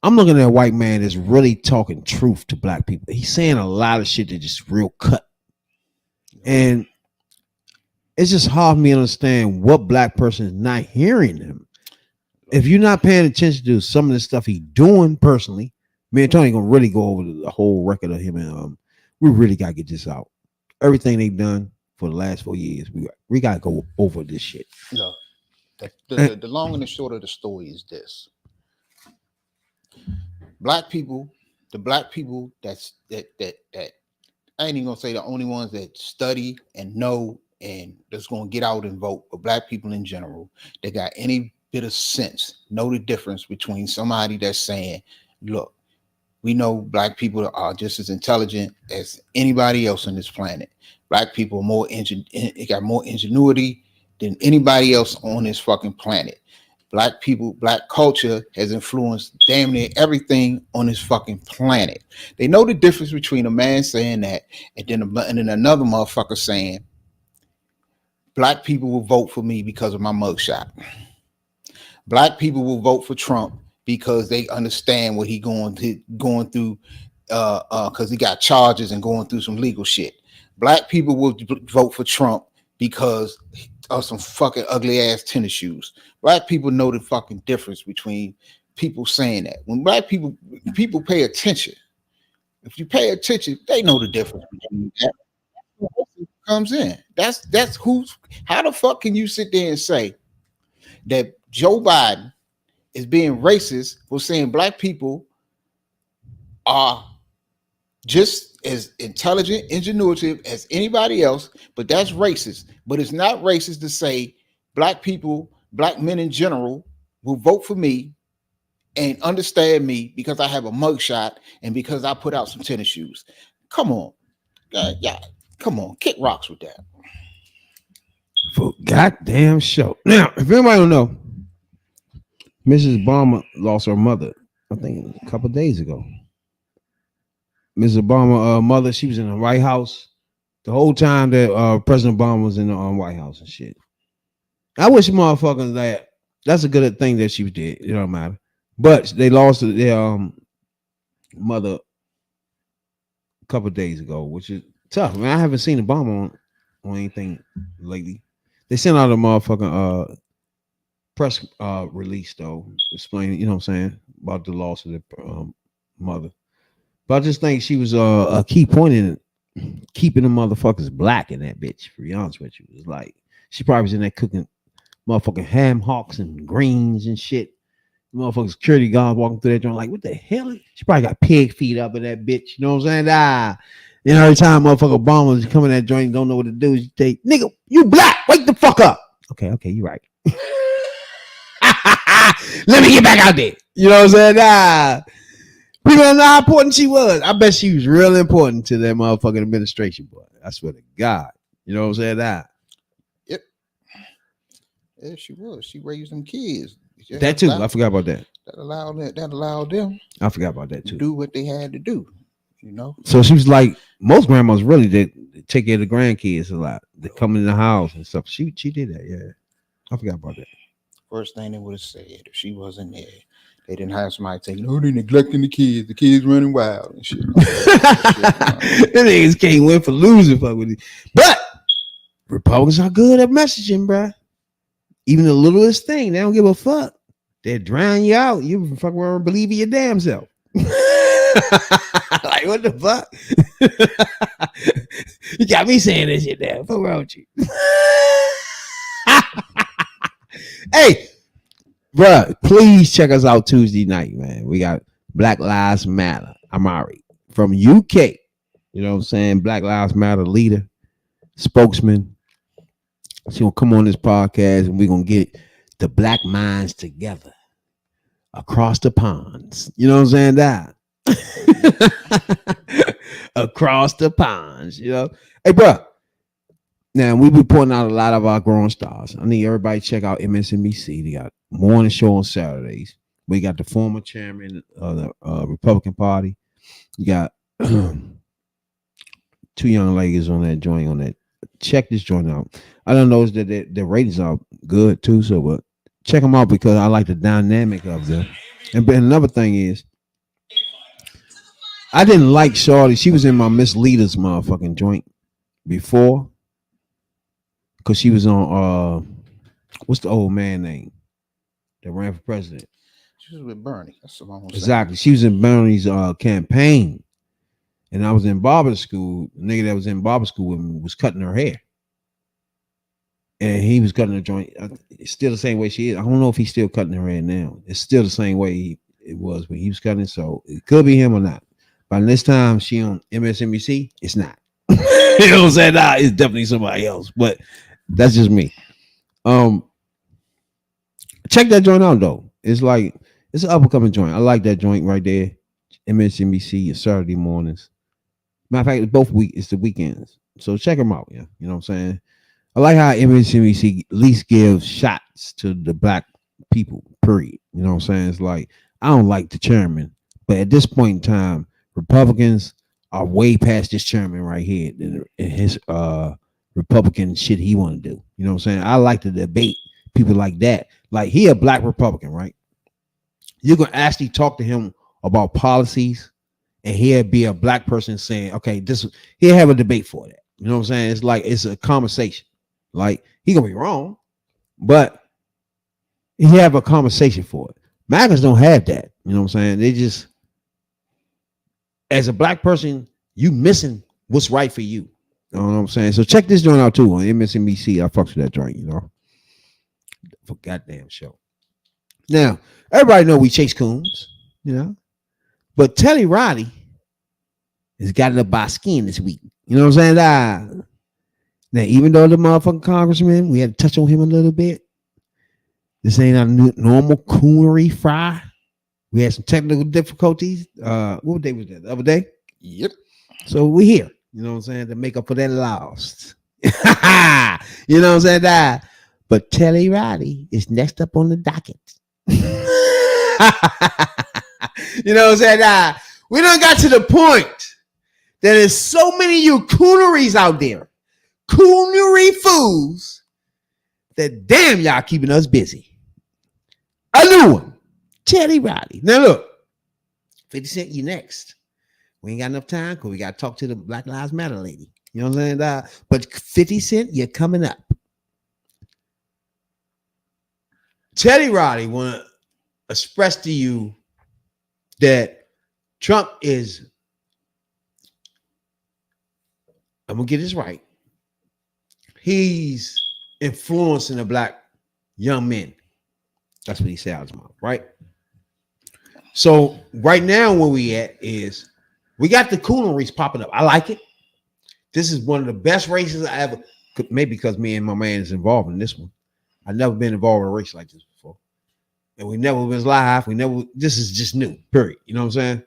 I'm looking at a white man that's really talking truth to black people. He's saying a lot of shit that just real cut, and it's just hard for me to understand what black person is not hearing him. If you're not paying attention to some of the stuff he's doing personally, me and Tony gonna really go over the whole record of him, and we really gotta get this out. Everything they've done for the last 4 years, we gotta go over this shit. No, the long and the short of the story is this: black people, the black people that I ain't even gonna say the only ones that study and know and that's gonna get out and vote, but black people in general that got any bit of sense know the difference between somebody that's saying, look, we know black people are just as intelligent as anybody else on this planet. Black people are got more ingenuity than anybody else on this fucking planet. Black people, black culture has influenced damn near everything on this fucking planet. They know the difference between a man saying that and then another motherfucker saying, black people will vote for me because of my mugshot. Black people will vote for Trump because they understand what he going through, because he got charges and going through some legal shit. Black people will vote for Trump because of some fucking ugly ass tennis shoes. Black people know the fucking difference between people saying that. When black people pay attention, if you pay attention, they know the difference between that. Comes in. That's who's. How the fuck can you sit there and say that Joe Biden is being racist for saying black people are just as intelligent, ingenuitive as anybody else, but that's racist. But it's not racist to say black people, black men in general, will vote for me and understand me because I have a mugshot and because I put out some tennis shoes. Come on. Yeah, come on, kick rocks with that. For goddamn show. Now, if anybody don't know, Mrs. Obama lost her mother, I think a couple of days ago. Mrs. Obama, mother, she was in the White House the whole time that President Obama was in the White House and shit. I wish motherfuckers that's a good thing that she did. It don't matter. But they lost their mother a couple of days ago, which is tough. I mean, I haven't seen Obama on anything lately. They sent out a motherfucking press release though, explaining, you know what I'm saying, about the loss of the mother. But I just think she was a key point in keeping the motherfuckers black in that bitch. To be honest with you, it's like she probably was in there cooking motherfucking ham hocks and greens and shit. Motherfucking security guard walking through that joint like, what the hell? She probably got pig feet up in that bitch. You know what I'm saying? Then every time motherfucker Obama is coming that joint, don't know what to do. You take, nigga, you black, wake the fuck up. Okay, you right. Let me get back out there. You know what I'm saying? Nah. People don't know how important she was. I bet she was real important to that motherfucking administration, boy. I swear to God. You know what I'm saying? Nah. Yep. Yeah, she was. She raised them kids. That too. I forgot about that. That allowed them I forgot about that to too. do what they had to do. You know. So she was like most grandmas really did take care of the grandkids a lot. They come in the house and stuff. She did that, yeah. I forgot about that. First thing they would have said if she wasn't there, they didn't have somebody saying, "Oh, they're neglecting the kids running wild and shit." The niggas can't win for losing, fuck with it. But Republicans are good at messaging, bruh. Even the littlest thing, they don't give a fuck. They drown you out. You fuck around and believe in your damn self. Like, what the fuck? You got me saying this shit now. Fuck around with you. Hey, bruh, please check us out Tuesday night, man. We got Black Lives Matter. Amari from UK. You know what I'm saying? Black Lives Matter leader, spokesman. She's gonna come on this podcast and we're gonna get the black minds together across the ponds. You know what I'm saying? That across the ponds, you know. Hey, bro. Now we be pointing out a lot of our growing stars. I need everybody to check out MSNBC. They got morning show on Saturdays. We got the former chairman of the Republican Party. You got two young ladies on that joint. On that, check this joint out. I don't know that the ratings are good too. So, but check them out because I like the dynamic of them. And another thing is, I didn't like Shorty. She was in my Miss Leaders motherfucking joint before. Because she was on what's the old man name that ran for president? She was with Bernie. That's what I'm saying. Exactly. She was in Bernie's campaign. And I was in barber school. The nigga that was in barber school with me was cutting her hair. And he was cutting her joint. It's still the same way she is. I don't know if he's still cutting her hair now. It's still the same way it was when he was cutting. So it could be him or not. By this time she on MSNBC, it's not. You know what I'm saying? Nah, it's definitely somebody else. But that's just me. Check that joint out though. It's like it's an up and coming joint. I like that joint right there. MSNBC is Saturday mornings. Matter of fact, it's both week. It's the weekends. So check them out. Yeah, you know what I'm saying. I like how MSNBC at least gives shots to the black people. Period. You know what I'm saying. It's like I don't like the chairman, but at this point in time, Republicans are way past this chairman right here and his Republican shit he want to do. You know what I'm saying? I like to debate people like that. Like he a black Republican, right? You're gonna actually talk to him about policies, and he'll be a black person saying, "Okay, he'll have a debate for that." You know what I'm saying? It's like it's a conversation. Like he gonna be wrong, but he have a conversation for it. MAGAs don't have that. You know what I'm saying? They just, as a black person, you missing what's right for you. You know what I'm saying? So check this joint out too on MSNBC. I fucks with that joint, you know. For goddamn show. Now, everybody know we chase coons, you know. But Telly Roddy has got it up by skin this week. You know what I'm saying? Now, even though the motherfucking congressman, we had to touch on him a little bit. This ain't a normal coonery fry. We had some technical difficulties. What day was that? The other day? Yep. So we here. You know what I'm saying? To make up for that lost. You know what I'm saying? But Telly Roddy is next up on the docket. You know what I'm saying? We done got to the point that there's so many you cooneries out there. Coonery fools. That damn y'all keeping us busy. A new one. Telly Roddy. Now look. 50 Cent, you next. We ain't got enough time because we got to talk to the Black Lives Matter lady. You know what I'm saying? But 50 Cent, you're coming up. Telly Roddy want to express to you that Trump is, I'm going to get this right, he's influencing the black young men. That's what he said out of his mouth, right? So right now where we at is we got the cooneries popping up. I like it. This is one of the best races I ever, maybe because me and my man is involved in this one. I've never been involved in a race like this before. and we never was live. This is just new, period. You know what I'm saying?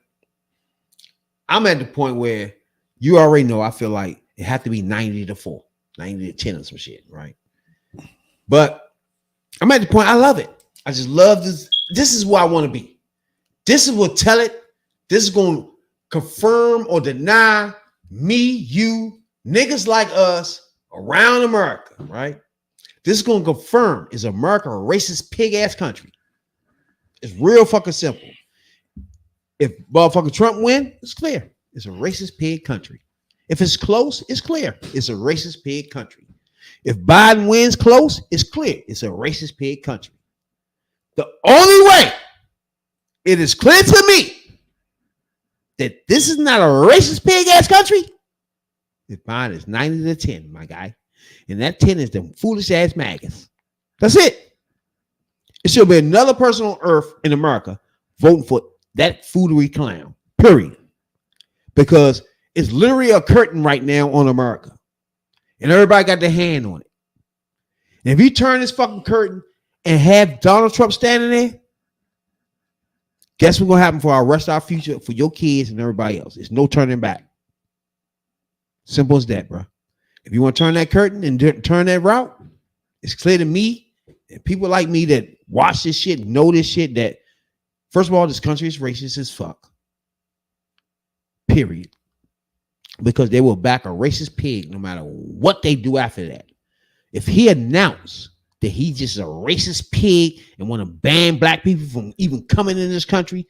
I'm at the point where you already know I feel like it had to be 90-4, 90-10 or some shit, right? But I'm at the point I love it. I just love this. This is where I want to be. This is what tell it. This is going to confirm or deny me, you, niggas like us around America, right? This is going to confirm, is America a racist pig ass country? It's real fucking simple. If motherfucking Trump win, it's clear. It's a racist pig country. If it's close, it's clear. It's a racist pig country. If Biden wins close, it's clear. It's a racist pig country. The only way it is clear to me that this is not a racist pig ass country, if Biden is 90-10, my guy. And that 10 is them foolish ass maggots. That's it. It should be another person on earth in America voting for that foolery clown. Period. Because it's literally a curtain right now on America. And everybody got their hand on it. And if you turn this fucking curtain and have Donald Trump standing there, guess what's going to happen for our rest of our future, for your kids and everybody else? It's no turning back. Simple as that, bro. If you want to turn that curtain and turn that route, it's clear to me and people like me that watch this shit, know this shit, that first of all, this country is racist as fuck. Period. Because they will back a racist pig no matter what they do after that. If he announced that he's just a racist pig and want to ban black people from even coming in this country,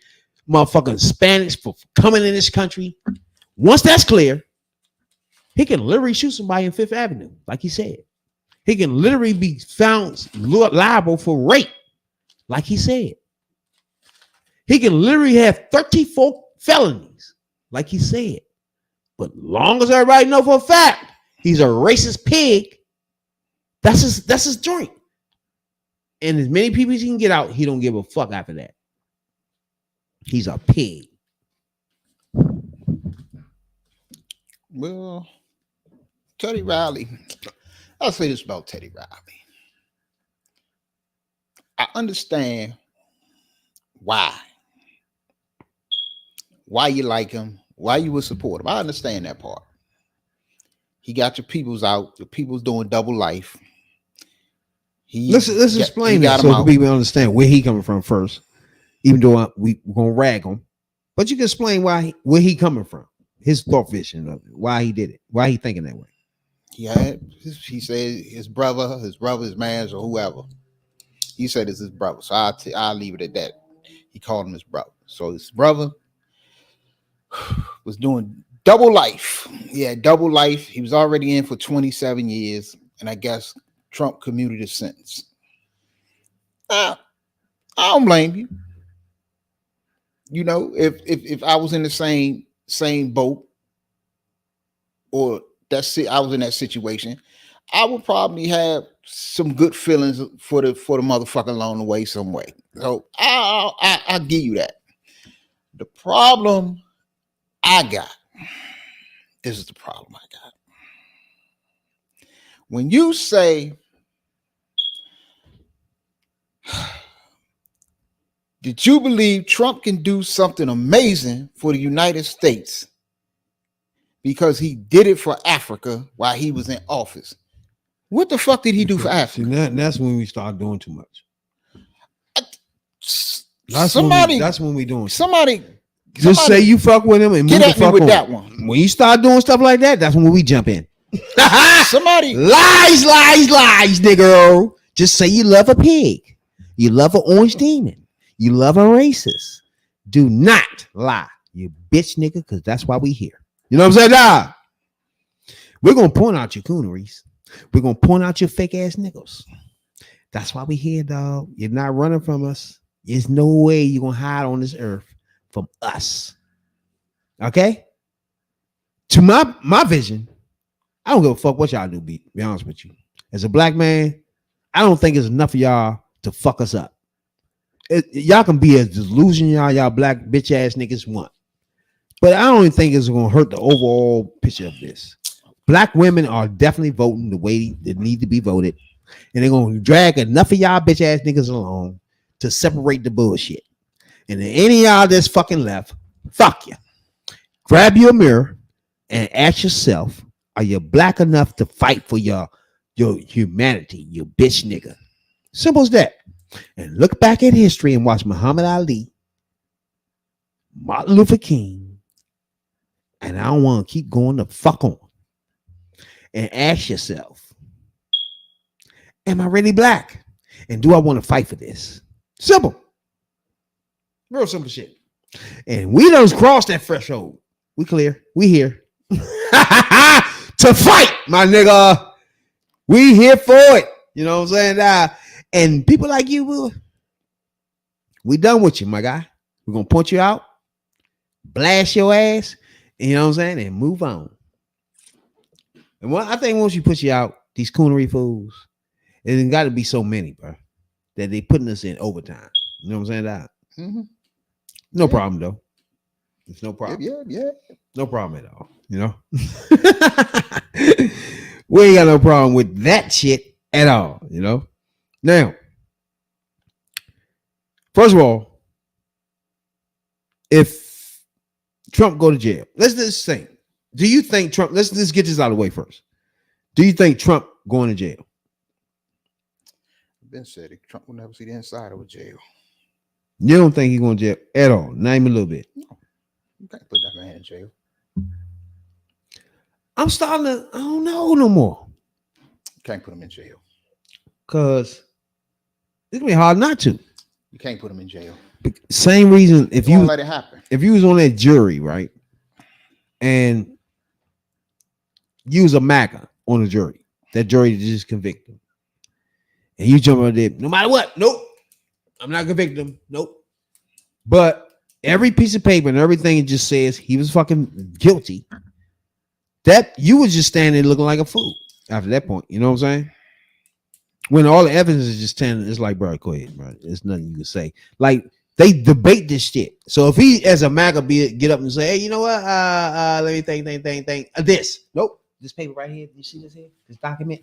motherfucking Hispanics for coming in this country, once that's clear, he can literally shoot somebody in Fifth Avenue, like he said. He can literally be found liable for rape, like he said. He can literally have 34 felonies, like he said. But long as everybody know for a fact he's a racist pig, that's his joint. And as many people as he can get out, he don't give a fuck after that. He's a pig. Well, Teddy Riley, I'll say this about Teddy Riley. I understand why you like him, why you would support him. I understand that part. He got your peoples out. Your people's doing double life. Let's explain that so people understand where he coming from first. Even though we're gonna rag him, but you can explain where he coming from, his thought vision of it, why he did it, why he thinking that way. Yeah, he said his brother, his man's, or whoever. He said it's his brother, so I'll leave it at that. He called him his brother. So his brother was doing double life. Yeah, double life. He was already in for 27 years, and I guess Trump commuted his sentence. I don't blame you. You know, if I was in the same boat, or I was in that situation, I would probably have some good feelings for the motherfucker along the way, some way. So I'll give you that. The problem I got, this is the problem I got. When you say, did you believe Trump can do something amazing for the United States because he did it for Africa while he was in office? What the fuck did he do for Africa? See, that's when we start doing too much. That's when we doing. Somebody just say you fuck with him and get move at the me fuck with on. that one. When you start doing stuff like that, that's when we jump in. Somebody lies, nigga. Just say you love a pig, you love an orange demon, you love a racist. Do not lie, you bitch nigga, because that's why we here. You know what I'm saying? Nah. We're gonna point out your cooneries. We're gonna point out your fake ass niggas. That's why we here, dog. You're not running from us. There's no way you're gonna hide on this earth from us. Okay? To my vision, I don't give a fuck what y'all do, be honest with you. As a black man, I don't think it's enough of y'all to fuck us up. Y'all can be as delusional y'all black bitch ass niggas want. But I don't even think it's gonna hurt the overall picture of this. Black women are definitely voting the way they need to be voted. And they're gonna drag enough of y'all bitch ass niggas along to separate the bullshit. And if any of y'all that's fucking left, fuck you. Grab your mirror and ask yourself, are you black enough to fight for your humanity, you bitch nigga? Simple as that. And look back at history and watch Muhammad Ali, Martin Luther King, and I don't want to keep going the fuck on. And ask yourself, am I really black? And do I want to fight for this? Simple. Real simple shit. And we done crossed that threshold. We clear. We here. To fight, my nigga. We here for it. You know what I'm saying? And people like you, we done with you, my guy. We're going to point you out, blast your ass, you know what I'm saying, and move on. And I think once you put you out, these coonery fools, it got to be so many, bro, that they putting us in overtime. You know what I'm saying? Mm-hmm. No problem, though. It's no problem. Yeah. No problem at all, you know? We ain't got no problem with that shit at all, you know? Now, first of all, if Trump go to jail, let's just say, do you think Trump, let's just get this out of the way first. Do you think Trump going to jail? I've been said it. Trump will never see the inside of a jail. You don't think he's going to jail at all? Not even a little bit. No, you can't put that man in jail. I'm starting to, I don't know no more. You can't put him in jail. Because it's going to be hard not to. You can't put him in jail. Same reason if you let it happen. If you was on that jury, right, and you was a MAGA on the jury, that jury just convict him, and you jump on there, no matter what, nope, I'm not convicting him, nope. But every piece of paper and everything it just says he was fucking guilty. That you was just standing there looking like a fool after that point. You know what I'm saying? When all the evidence is just standing, it's like, bro, go ahead, bro. There's nothing you can say. Like, they debate this shit. So if he, as a MAGA, get up and say, hey, you know what? Let me think. This. Nope. This paper right here. You see this here? This document?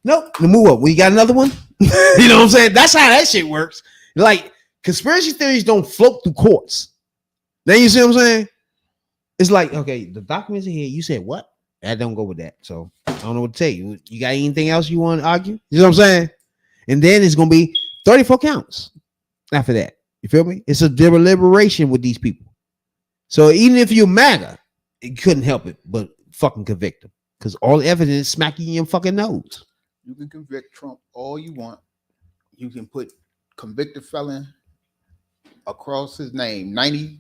Nope. Then move up. We got another one. You know what I'm saying? That's how that shit works. Like, conspiracy theories don't float through courts. Now you see what I'm saying? It's like, okay, the documents are here. You said what? That don't go with that. So I don't know what to tell you. You got anything else you want to argue? You know what I'm saying? And then it's gonna be 34 counts after that. You feel me? It's a deliberation with these people. So even if you're MAGA, it couldn't help it but fucking convict them. Because all the evidence is smacking your fucking nose. You can convict Trump all you want. You can put convicted felon across his name 90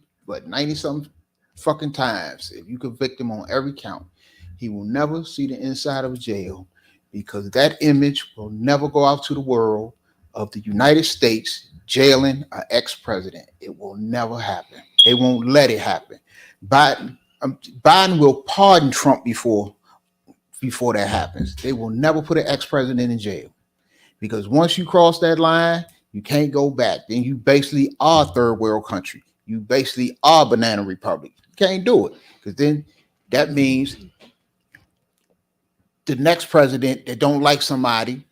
something fucking times. If you convict him on every count, he will never see the inside of a jail because that image will never go out to the world of the United States jailing an ex-president. It will never happen. They won't let it happen. Biden will pardon Trump before that happens. They will never put an ex-president in jail because once you cross that line, you can't go back. Then you basically are a third world country. You basically are a banana republic. You can't do it because then that means the next president that don't like somebody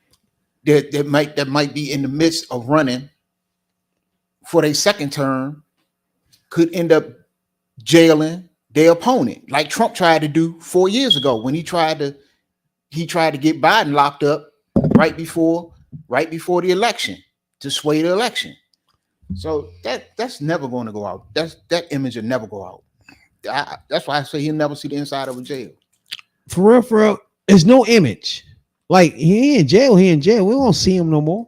that might be in the midst of running for their second term could end up jailing their opponent, like Trump tried to do 4 years ago when he tried to get Biden locked up right before the election to sway the election. So that's never going to go out. That image will never go out. That's why I say he'll never see the inside of a jail. For real, there's no image. Like he in jail. We won't see him no more.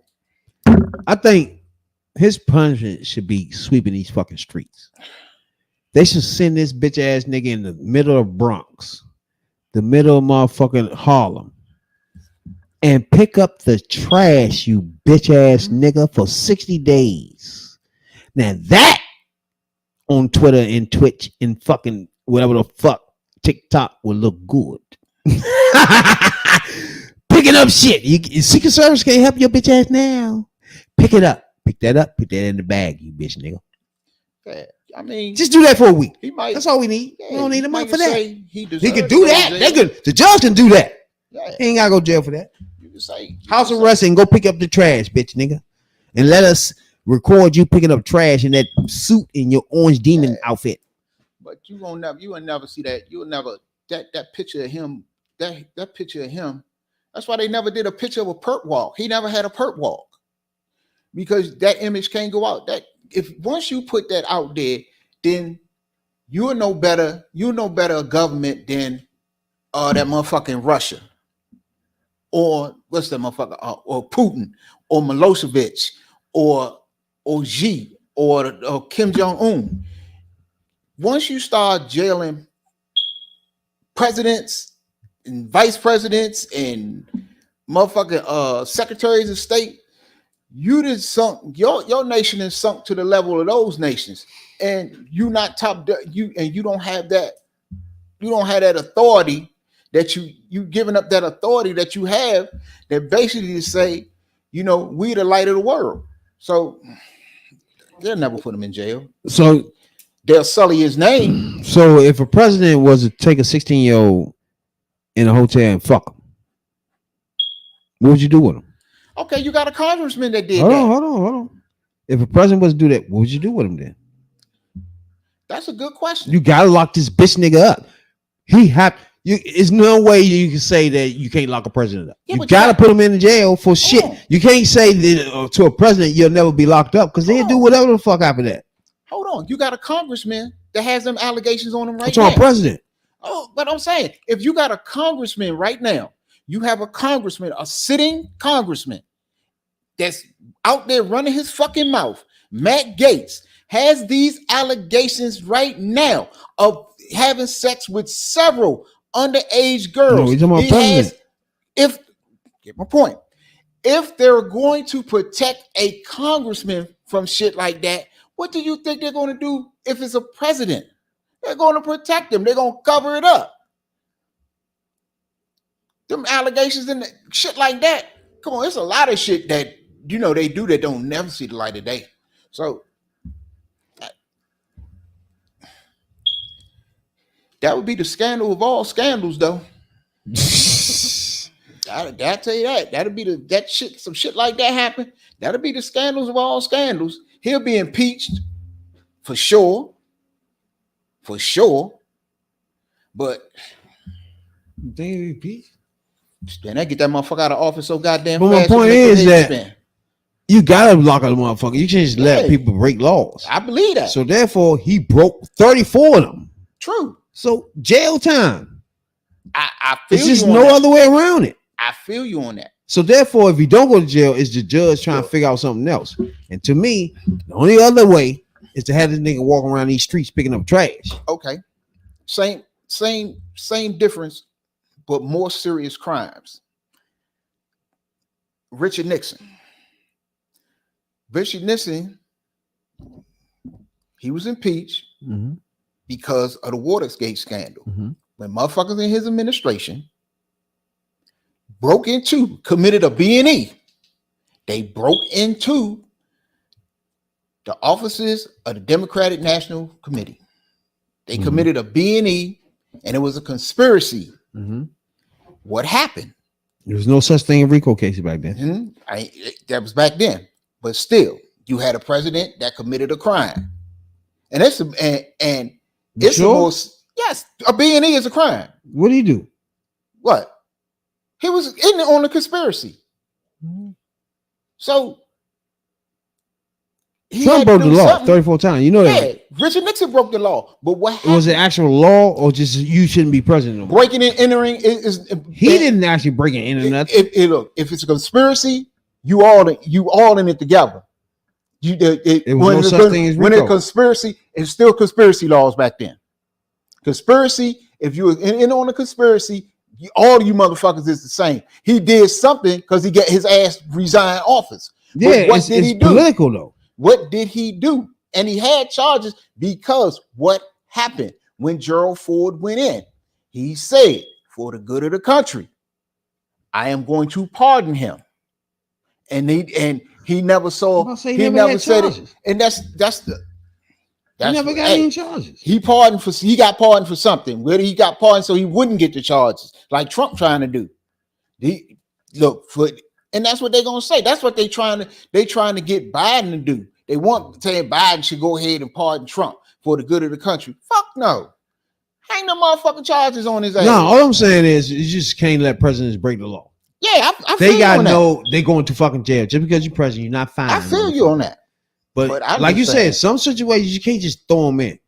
I think his punishment should be sweeping these fucking streets. They should send this bitch ass nigga in the middle of Bronx, the middle of motherfucking Harlem, and pick up the trash, you bitch ass nigga, for 60 days. Now that on Twitter and Twitch and fucking whatever the fuck TikTok will look good. Picking up shit. Secret Service can't help your bitch ass now. Pick it up. Pick that up. Put that in the bag, you bitch nigga. Yeah, I mean, just do that for a week. He might. That's all we need. Yeah, we don't need a month for that. He can do that. The judge can do that. Yeah. He ain't gotta go to jail for that. You can say House arrest and go pick up the trash, bitch nigga, and let us record you picking up trash in that suit in your orange demon outfit. But you will never see that. You will never that picture of him. That picture of him. That's why they never did a picture of a perp walk. He never had a perp walk because that image can't go out. That if once you put that out there, then you're no better. You're no better a government than that motherfucking Russia, or what's that motherfucker, or Putin, or Milosevic, or Xi, or Kim Jong-un. Once you start jailing presidents and vice presidents and motherfucking secretaries of state, you just sunk your nation is sunk to the level of those nations, and you not top you don't have that authority that you giving up that authority that you have that basically to say, we the light of the world. So they'll never put him in jail. So they'll sully his name. So if a president was to take a 16-year-old in a hotel and fuck him, what would you do with him? Okay, you got a congressman that did hold that. Hold on. If a president was to do that, what would you do with him then? That's a good question. You gotta lock this bitch nigga up. There's no way you can say that you can't lock a president up. You gotta put him in the jail for shit. You can't say that to a president you'll never be locked up because they'll do whatever the fuck after that. Hold on, you got a congressman that has them allegations on him right That's now. on president. Oh, but I'm saying if you got a congressman right now, you have a congressman, a sitting congressman that's out there running his fucking mouth. Matt Gaetz has these allegations right now of having sex with several underage girls. No, he's talking about president. Get my point. If they're going to protect a congressman from shit like that, what do you think they're going to do if it's a president? They're going to protect them. They're going to cover it up. Them allegations and shit like that. Come on, it's a lot of shit that they do that don't never see the light of day. So that would be the scandal of all scandals, though. I'll tell you that. That'll be that shit. Some shit like that happen. That'll be the scandals of all scandals. He'll be impeached for sure. For sure. But they impeached. Then I get that motherfucker out of office so goddamn fast. But my point is that you gotta lock up the motherfucker. You can't just let people break laws. I believe that. So therefore, he broke 34 of them. True. So jail time. I feel it's just no other way around it. I feel you on that. So therefore, if you don't go to jail, it's the judge trying to figure out something else. And to me, the only other way is to have this nigga walk around these streets picking up trash. Okay. Same difference, but more serious crimes. Richard Nixon, he was impeached because of the Watergate scandal. When motherfuckers in his administration committed a B&E. They broke into the offices of the Democratic National Committee. They committed a B&E, and it was a conspiracy. What happened? There was no such thing as RICO cases back then. That was back then. But still, you had a president that committed a crime. And it's yes, a B&E is a crime. What did he do? What? He was in on the conspiracy. So Trump broke the law 34 times. You know that. Yeah, Richard Nixon broke the law. But what happened? Was it actual law or just you shouldn't be president? Anymore? Breaking and entering he didn't actually break and enter nothing. Look, if it's a conspiracy, you all in it together. When it's conspiracy, it's still conspiracy laws back then. Conspiracy, if you were in on a conspiracy, all you motherfuckers is the same. He did something because he got his ass resigned office. Yeah, what did he do? Political though. What did he do? And he had charges because what happened when Gerald Ford went in? He said, for the good of the country, I am going to pardon him. And he never saw. He never said it. And he never got any charges. He got pardoned for something. Whether he got pardoned so he wouldn't get the charges, like Trump trying to do. And that's what they're gonna say. That's what they trying to get Biden to do. They want saying Biden should go ahead and pardon Trump for the good of the country. Fuck no. Ain't no motherfucking charges on his ass. No, all I'm saying is you just can't let presidents break the law. Yeah, I They feel gotta you on know they going to fucking jail. Just because you're president, you're not fine. that. I feel you on that. But I'm like you just said, saying. some situations you can't just throw them in.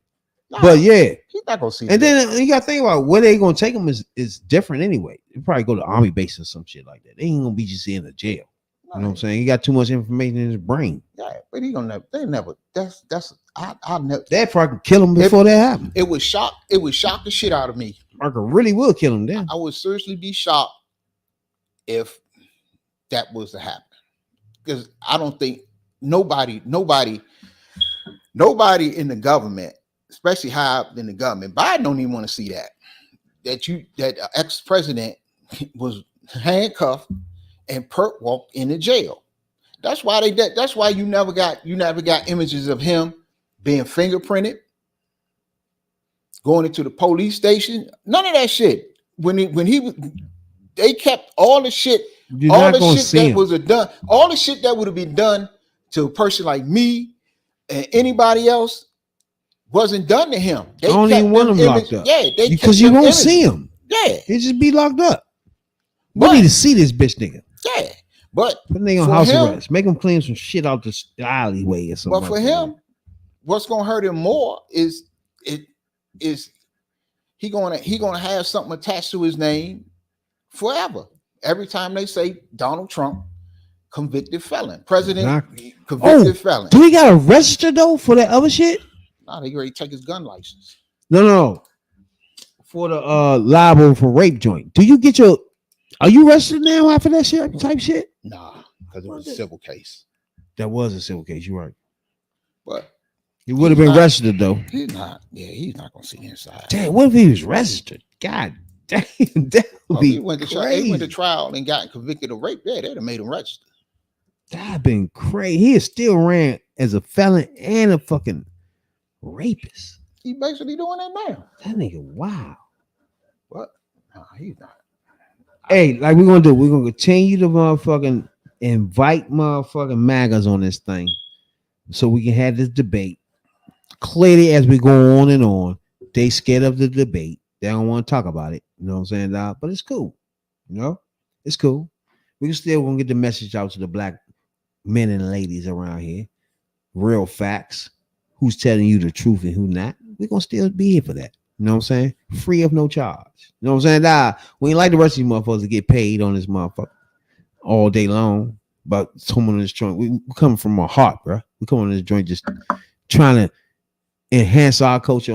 Nah, But yeah, he's not gonna see and that. then you got to think about where they gonna take them is different anyway. They probably go to army base or some shit like that. They ain't gonna be just in a jail. You know what I'm saying? He got too much information in his brain. Yeah, but he gonna never. They never. I'll never. That fucking kill him before that happened. It would shock the shit out of me. Marker really will kill him then. I would seriously be shocked if that was to happen, because I don't think nobody in the government, especially high up in the government, Biden don't even want to see that ex-president was handcuffed and perp walked into jail. That's why they did. That's why you never got images of him being fingerprinted, going into the police station. None of that shit. They kept all the shit. You're all not the gonna shit see that him. was done. All the shit that would have been done to a person like me and anybody else wasn't done to him. They I don't kept even want them him locked up. Yeah, because you won't see him. Yeah, He'll just be locked up. We But- need to see this bitch nigga. yeah. But Put a nigga on for house him- arrest. Make him clean some shit out the alleyway or something. But for like that. him, what's gonna hurt him more is he gonna have something attached to his name forever. Every time they say Donald Trump, convicted felon, president, convicted felon. Do he got to register though for that other shit? Nah, they ready to take his gun license. No. For the liable for rape joint. Do you get your? Are you registered now after that shit type shit? Nah, because it was a civil case. That was a civil case. You're right. But He would have been registered though. he's not. Yeah, he's not gonna see inside. Damn, what if he was registered? God damn, that would Oh, be he went to trial. crazy. He went to trial and got convicted of rape. Yeah, they'd have made him register. That'd been crazy. He is still ran as a felon and a fucking rapist. He's basically doing that now. That nigga, wow. What? Nah, he's not. Hey, like we're gonna do, we're gonna continue to motherfucking invite motherfucking MAGAs on this thing so we can have this debate. Clearly, as we go on and on, they scared of the debate. They don't want to talk about it. You know what I'm saying? But it's cool. You know, it's cool. We can still gonna get the message out to the black men and ladies around here. Real facts. Who's telling you the truth and who not? We're gonna still be here for that. You know what I'm saying? Free of no charge. You know what I'm saying? We ain't like the rest of these motherfuckers to get paid on this motherfucker all day long. But someone on this joint, we come from our heart, bro. We come on this joint just trying to enhance our culture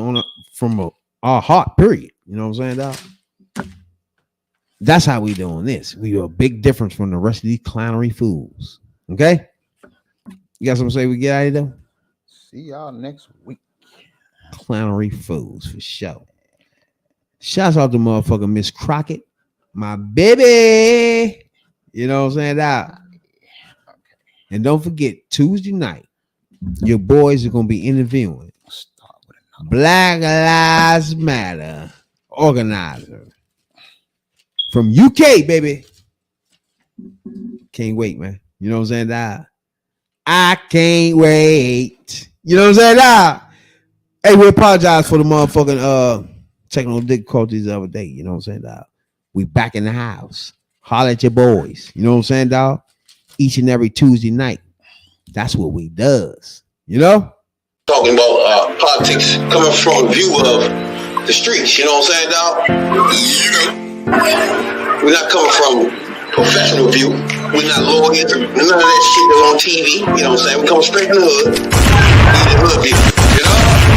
from our heart, period. You know what I'm saying, dog? That's how we doing this. We are a big difference from the rest of these clownery fools. Okay? You got something to say we get out of here, though? See y'all next week. Clownery fools for sure. Shouts out to motherfucker Miss Crockett, my baby. You know what I'm saying? That. And don't forget, Tuesday night, your boys are gonna be interviewing Black Lives Matter organizer from UK, baby. Can't wait, man. You know what I'm saying? I can't wait. You know what I'm saying? Hey, we apologize for the motherfucking technical difficulties the other day. You know what I'm saying, we back in the house. Holler at your boys. You know what I'm saying, dog? Each and every Tuesday night. That's what we does. You know? Talking about politics coming from a view of the streets. You know what I'm saying, dog? You know, we're not coming from professional view. We're not lawyers. None of that shit that's on TV. You know what I'm saying? We come straight from the hood. The hood view. You know?